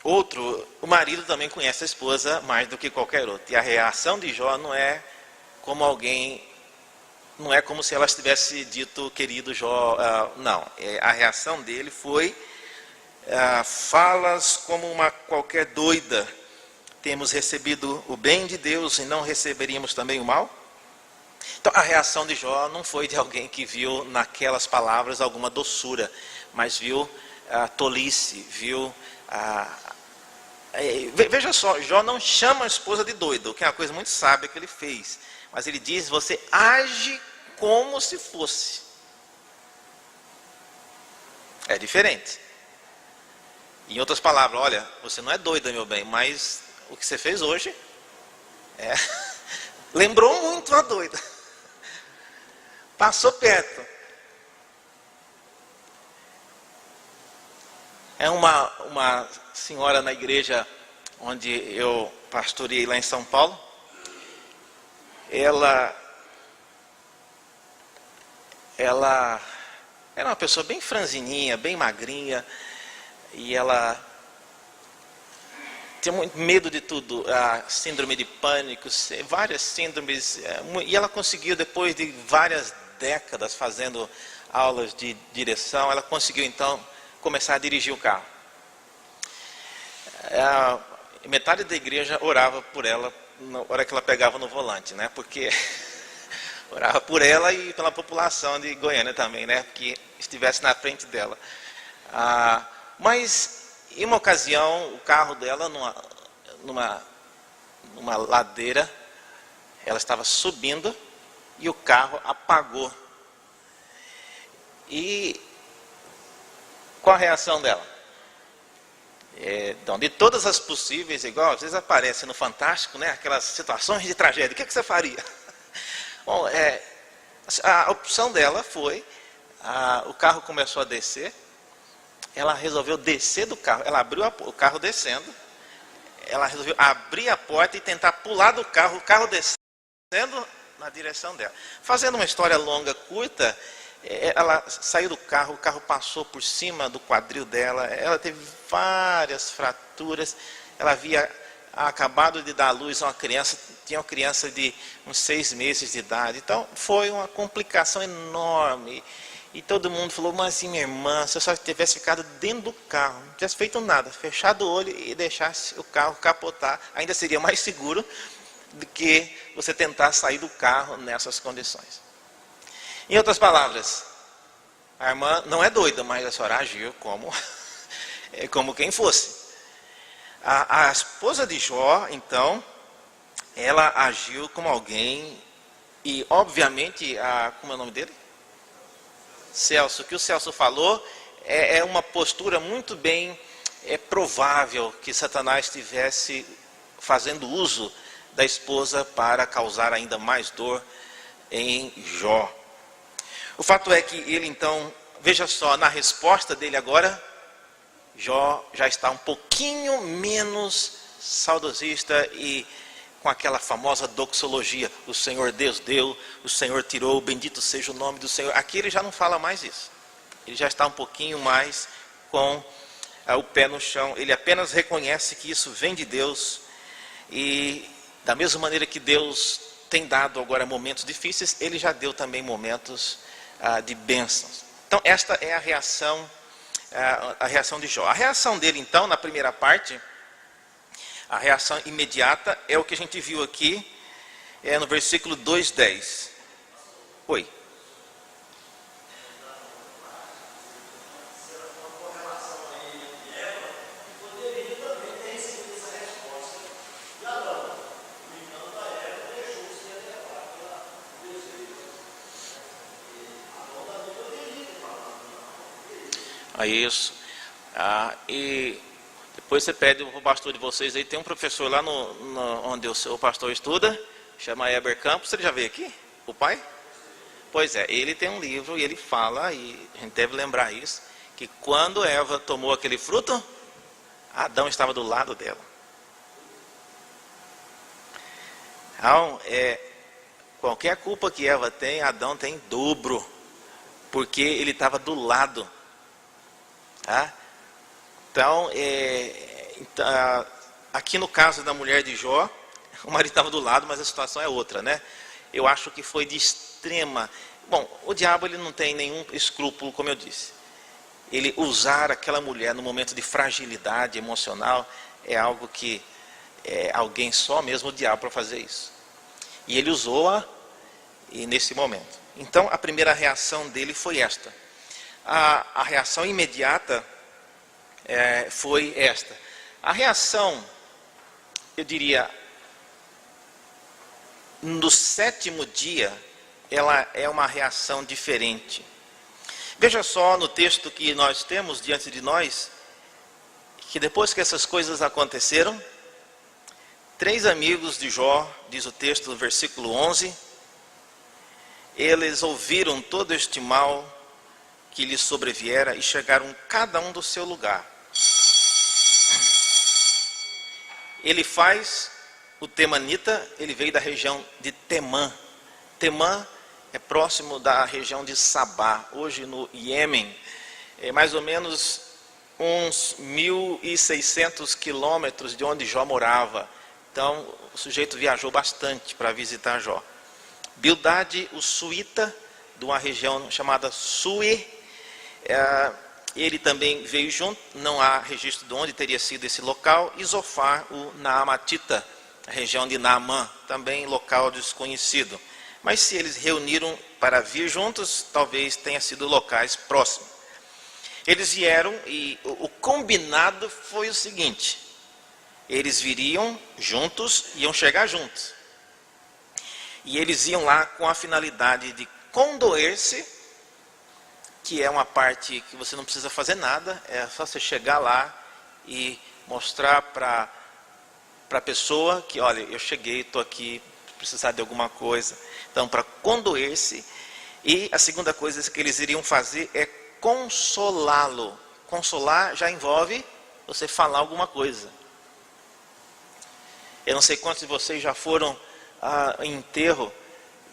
outro, o marido também conhece a esposa mais do que qualquer outro. E a reação de Jó não é como se ela tivesse dito: querido Jó, não. A reação dele foi: falas como uma qualquer doida. Temos recebido o bem de Deus e não receberíamos também o mal? Então a reação de Jó não foi de alguém que viu naquelas palavras alguma doçura, mas viu a tolice, viu veja só, Jó não chama a esposa de doida, o que é uma coisa muito sábia que ele fez, mas ele diz: você age como se fosse. É diferente. Em outras palavras, olha, você não é doida, meu bem, mas o que você fez hoje É. Lembrou muito a doida. Passou perto. É uma senhora na igreja onde eu pastoreei lá em São Paulo. Ela era uma pessoa bem franzininha, bem magrinha, e ela tinha muito medo de tudo, a síndrome de pânico, várias síndromes, e ela conseguiu, depois de várias décadas fazendo aulas de direção, ela conseguiu então começar a dirigir o carro. Metade da igreja orava por ela na hora que ela pegava no volante, né? Porque orava por ela e pela população de Goiânia também, né? Que estivesse na frente dela. Mas em uma ocasião, o carro dela numa ladeira, ela estava subindo e o carro apagou. E qual a reação dela? Então, de todas as possíveis, igual às vezes aparece no Fantástico, né, aquelas situações de tragédia, o que você faria? Bom, a opção dela foi, o carro começou a descer, ela resolveu descer do carro, ela abriu o carro descendo, ela resolveu abrir a porta e tentar pular do carro, o carro descendo na direção dela. Fazendo uma história longa, curta, ela saiu do carro, o carro passou por cima do quadril dela, ela teve várias fraturas, ela havia acabado de dar à luz a uma criança, tinha uma criança de uns 6 meses de idade, então foi uma complicação enorme, e todo mundo falou, mas minha irmã, se eu só tivesse ficado dentro do carro, não tivesse feito nada, fechado o olho e deixasse o carro capotar, ainda seria mais seguro do que você tentar sair do carro nessas condições. Em outras palavras, a irmã não é doida, mas a senhora agiu como quem fosse. A esposa de Jó, então, ela agiu como alguém, e obviamente, como é o nome dele? Celso. O que o Celso falou é uma postura muito bem provável que Satanás estivesse fazendo uso da esposa para causar ainda mais dor em Jó. O fato é que ele então, veja só, na resposta dele agora, Jó já está um pouquinho menos saudosista e com aquela famosa doxologia, o Senhor Deus deu, o Senhor tirou, bendito seja o nome do Senhor. Aqui ele já não fala mais isso. Ele já está um pouquinho mais com o pé no chão. Ele apenas reconhece que isso vem de Deus e da mesma maneira que Deus tem dado agora momentos difíceis, ele já deu também momentos de bênçãos. Então esta é a reação de Jó. A reação dele então, na primeira parte, a reação imediata é o que a gente viu aqui, no versículo 2:10. Oi. Isso. E depois você pede para o pastor de vocês aí, tem um professor lá onde o pastor estuda, chama Heber Campos, ele já veio aqui? O pai? Pois é, ele tem um livro e ele fala, e a gente deve lembrar isso, que quando Eva tomou aquele fruto, Adão estava do lado dela. Então, qualquer culpa que Eva tem, Adão tem em dobro, porque ele estava do lado. Tá? Então, aqui no caso da mulher de Jó, o marido estava do lado, mas a situação é outra, né? Eu acho que foi de extrema... Bom, o diabo ele não tem nenhum escrúpulo, como eu disse. Ele usar aquela mulher no momento de fragilidade emocional é algo que alguém só mesmo o diabo para fazer isso. E ele usou-a nesse momento. Então, a primeira reação dele foi esta. A reação imediata foi esta. A reação, eu diria, no 7º dia, ela é uma reação diferente. Veja só no texto que nós temos diante de nós, que depois que essas coisas aconteceram, 3 amigos de Jó, diz o texto do versículo 11, eles ouviram todo este mal que lhes sobreviera e chegaram cada um do seu lugar. Elifaz, o temanita, ele veio da região de Temã. Temã é próximo da região de Sabá, hoje no Iêmen. É mais ou menos uns 1.600 quilômetros de onde Jó morava. Então, o sujeito viajou bastante para visitar Jó. Bildade, o suíta, de uma região chamada Sue, ele também veio junto, não há registro de onde teria sido esse local. E Zofar, o Naamatita, a região de Naamã, também local desconhecido. Mas se eles reuniram para vir juntos, talvez tenha sido locais próximos. Eles vieram e o combinado foi o seguinte: eles viriam juntos, iam chegar juntos. E eles iam lá com a finalidade de condoer-se, que é uma parte que você não precisa fazer nada, é só você chegar lá e mostrar para a pessoa que, olha, eu cheguei, estou aqui, precisar de alguma coisa. Então, para condoer-se. E a segunda coisa que eles iriam fazer é consolá-lo. Consolar já envolve você falar alguma coisa. Eu não sei quantos de vocês já foram em enterro,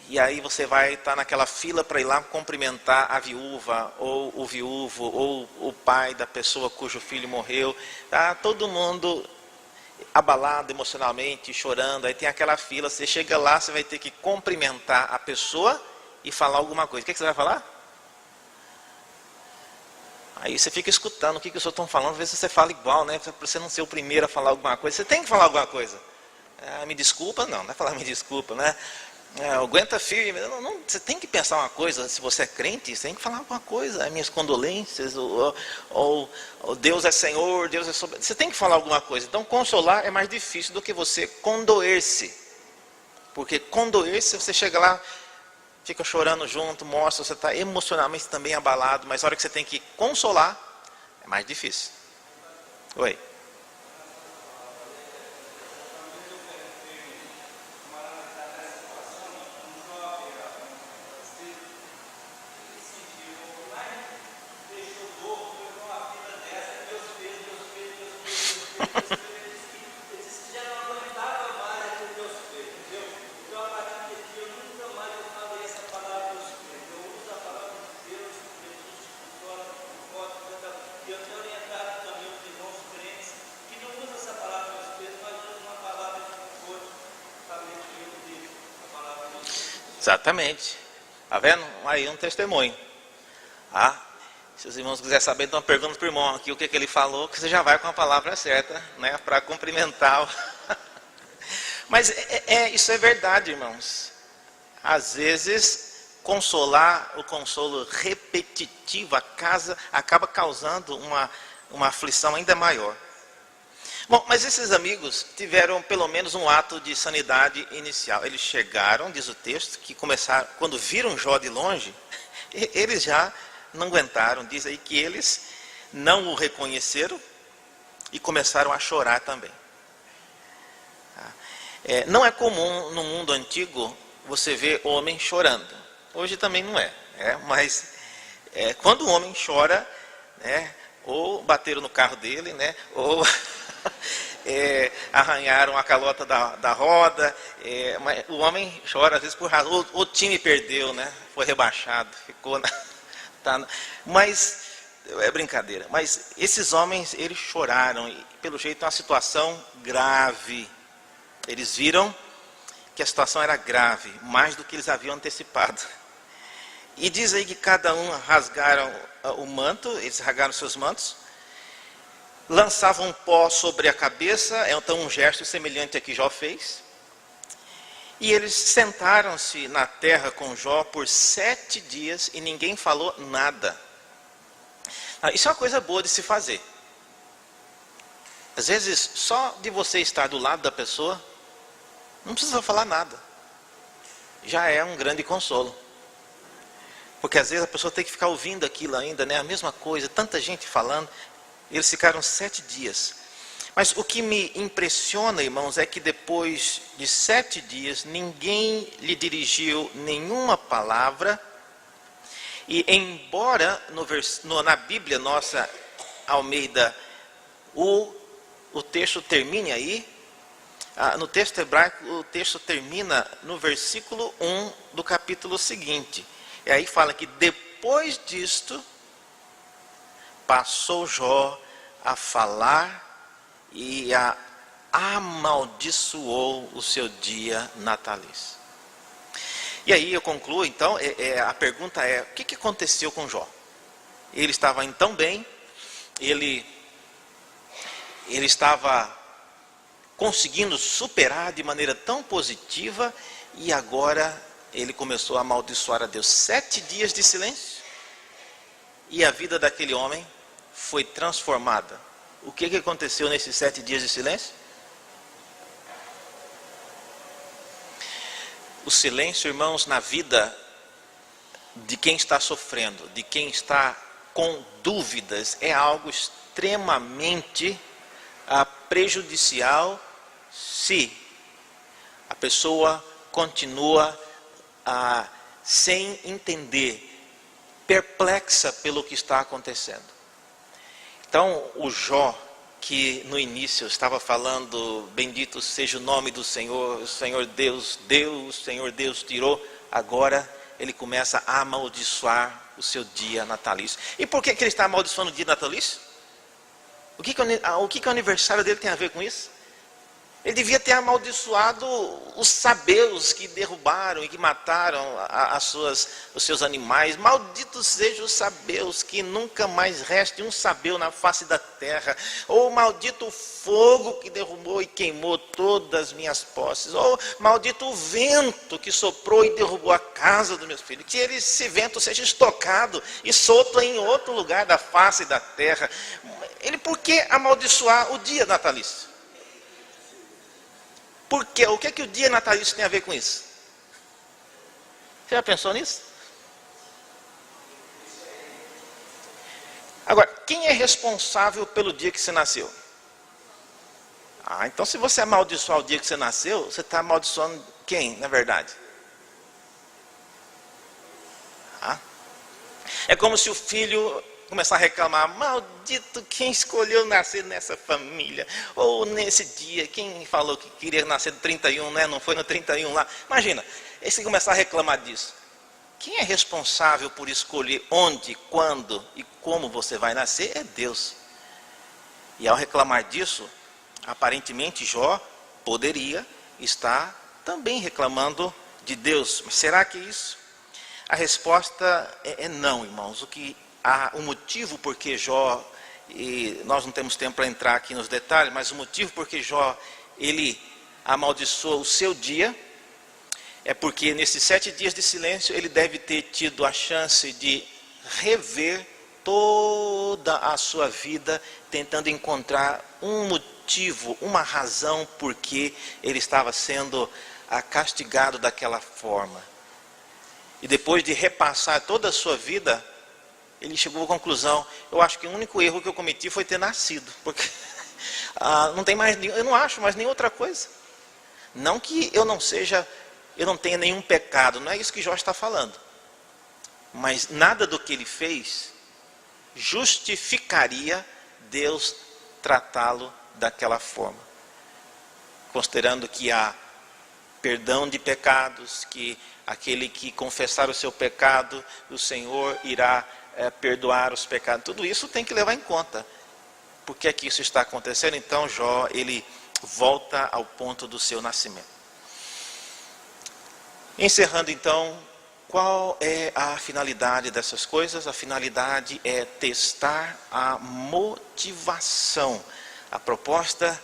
e aí você vai estar naquela fila para ir lá cumprimentar a viúva, ou o viúvo, ou o pai da pessoa cujo filho morreu. Tá todo mundo abalado emocionalmente, chorando. Aí tem aquela fila, você chega lá, você vai ter que cumprimentar a pessoa e falar alguma coisa. O que você vai falar? Aí você fica escutando o que os outros estão falando, às vezes você fala igual, né? Para você não ser o primeiro a falar alguma coisa, você tem que falar alguma coisa. Me desculpa, não é falar me desculpa, né? Aguenta firme, você tem que pensar uma coisa. Se você é crente, você tem que falar alguma coisa. Minhas condolências, ou Deus é Senhor, Deus é soberano. Você tem que falar alguma coisa. Então consolar é mais difícil do que você condoer-se. Porque condoer-se, você chega lá, fica chorando junto, mostra, você está emocionalmente também abalado, mas a hora que você tem que consolar, é mais difícil. Oi. Exatamente. Está vendo? Aí um testemunho. Se os irmãos quiserem saber, então pergunta para o irmão aqui o que ele falou, que você já vai com a palavra certa, né, para cumprimentar. Mas isso é verdade, irmãos. Às vezes, o consolo repetitivo acaba causando uma aflição ainda maior. Bom, mas esses amigos tiveram pelo menos um ato de sanidade inicial. Eles chegaram, diz o texto, que começaram, quando viram Jó de longe, eles já não aguentaram. Diz aí que eles não o reconheceram e começaram a chorar também. Não é comum no mundo antigo você ver homem chorando. Hoje também não é. Mas quando o homem chora, ou bateram no carro dele, ou arranharam a calota da roda. Mas o homem chora às vezes por razão. O time perdeu, foi rebaixado, ficou mas é brincadeira. Mas esses homens, eles choraram, e pelo jeito é uma situação grave. Eles viram que a situação era grave, mais do que eles haviam antecipado. E diz aí que cada um rasgaram o manto, eles rasgaram seus mantos, lançavam pó sobre a cabeça, então um gesto semelhante a que Jó fez. E eles sentaram-se na terra com Jó por 7 dias e ninguém falou nada. Isso é uma coisa boa de se fazer. Às vezes, só de você estar do lado da pessoa, não precisa falar nada. Já é um grande consolo. Porque às vezes a pessoa tem que ficar ouvindo aquilo ainda, a mesma coisa, tanta gente falando. Eles ficaram 7 dias. Mas o que me impressiona, irmãos, é que depois de 7 dias, ninguém lhe dirigiu nenhuma palavra. E embora na Bíblia nossa Almeida, o texto termine aí, no texto hebraico o texto termina no versículo 1 do capítulo seguinte. E aí fala que depois disto, passou Jó a falar e amaldiçoou o seu dia natalício. E aí eu concluo, então, a pergunta é, o que aconteceu com Jó? Ele estava indo tão bem, ele estava conseguindo superar de maneira tão positiva, e agora ele começou a amaldiçoar a Deus. 7 dias de silêncio, e a vida daquele homem foi transformada. O que aconteceu nesses 7 dias de silêncio? O silêncio, irmãos, na vida de quem está sofrendo, de quem está com dúvidas, é algo extremamente prejudicial se a pessoa continua sem entender, perplexa pelo que está acontecendo. Então, o Jó, que no início estava falando, bendito seja o nome do Senhor, o Senhor Deus deu, o Senhor Deus tirou, agora ele começa a amaldiçoar o seu dia natalício. E por que ele está amaldiçoando o dia natalício? O que o aniversário dele tem a ver com isso? Ele devia ter amaldiçoado os sabeus que derrubaram e que mataram os seus animais. Malditos sejam os sabeus, que nunca mais reste um sabeu na face da terra. Ou maldito o fogo que derrubou e queimou todas as minhas posses. Ou maldito o vento que soprou e derrubou a casa dos meus filhos. Que esse vento seja estocado e solto em outro lugar da face da terra. Por que amaldiçoar o dia natalício? Por quê? O que é que o dia natalício tem a ver com isso? Você já pensou nisso? Agora, quem é responsável pelo dia que você nasceu? Então se você amaldiçoar o dia que você nasceu, você está amaldiçoando quem, na verdade? É como se o filho começar a reclamar, maldito quem escolheu nascer nessa família, ou nesse dia, quem falou que queria nascer no 31, né? Não foi no 31 lá. Imagina, se começar a reclamar disso, quem é responsável por escolher onde, quando e como você vai nascer? É Deus. E ao reclamar disso, aparentemente Jó poderia estar também reclamando de Deus. Mas será que é isso? A resposta é não, irmãos. O motivo por que Jó, e nós não temos tempo para entrar aqui nos detalhes, mas o motivo por que Jó, ele amaldiçoou o seu dia, é porque nesses 7 dias de silêncio, ele deve ter tido a chance de rever toda a sua vida, tentando encontrar um motivo, uma razão por que ele estava sendo castigado daquela forma. E depois de repassar toda a sua vida, ele chegou à conclusão, eu acho que o único erro que eu cometi foi ter nascido, porque não tem mais, eu não acho mais nenhuma outra coisa. Não que eu não tenha nenhum pecado, não é isso que Jó está falando. Mas nada do que ele fez justificaria Deus tratá-lo daquela forma. Considerando que há perdão de pecados, que aquele que confessar o seu pecado, o Senhor irá perdoar os pecados. Tudo isso tem que levar em conta. Por que é que isso está acontecendo? Então Jó, ele volta ao ponto do seu nascimento. Encerrando então, qual é a finalidade dessas coisas? A finalidade é testar a motivação. A proposta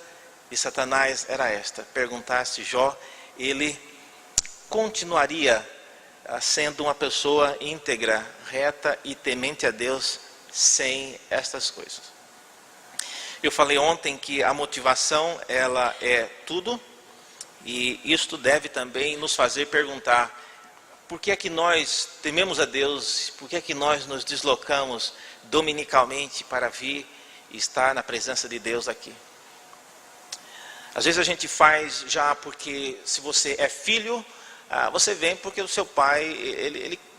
de Satanás era esta: perguntar se Jó, ele continuaria sendo uma pessoa íntegra, reta e temente a Deus sem estas coisas. Eu falei ontem que a motivação, ela é tudo, e isto deve também nos fazer perguntar: por que é que nós tememos a Deus? Por que é que nós nos deslocamos dominicalmente para vir e estar na presença de Deus aqui? Às vezes a gente faz já porque se você é filho, você vem porque o seu pai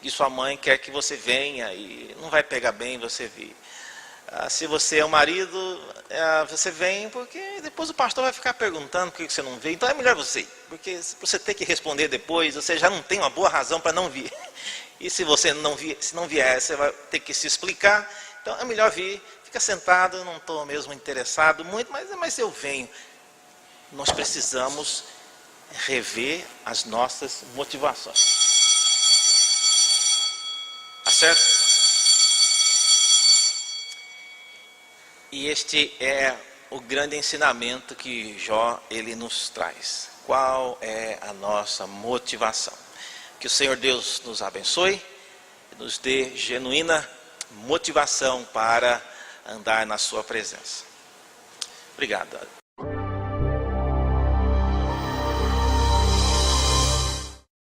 e sua mãe quer que você venha e não vai pegar bem você vir. Se você é o marido, você vem porque depois o pastor vai ficar perguntando por que você não veio. Então é melhor você ir, porque se você ter que responder depois, você já não tem uma boa razão para não vir. E se você não vier, você vai ter que se explicar. Então é melhor vir, fica sentado, não estou mesmo interessado muito, mas eu venho. Nós precisamos rever as nossas motivações. Tá certo? E este é o grande ensinamento que Jó ele nos traz. Qual é a nossa motivação? Que o Senhor Deus nos abençoe e nos dê genuína motivação para andar na sua presença. Obrigado.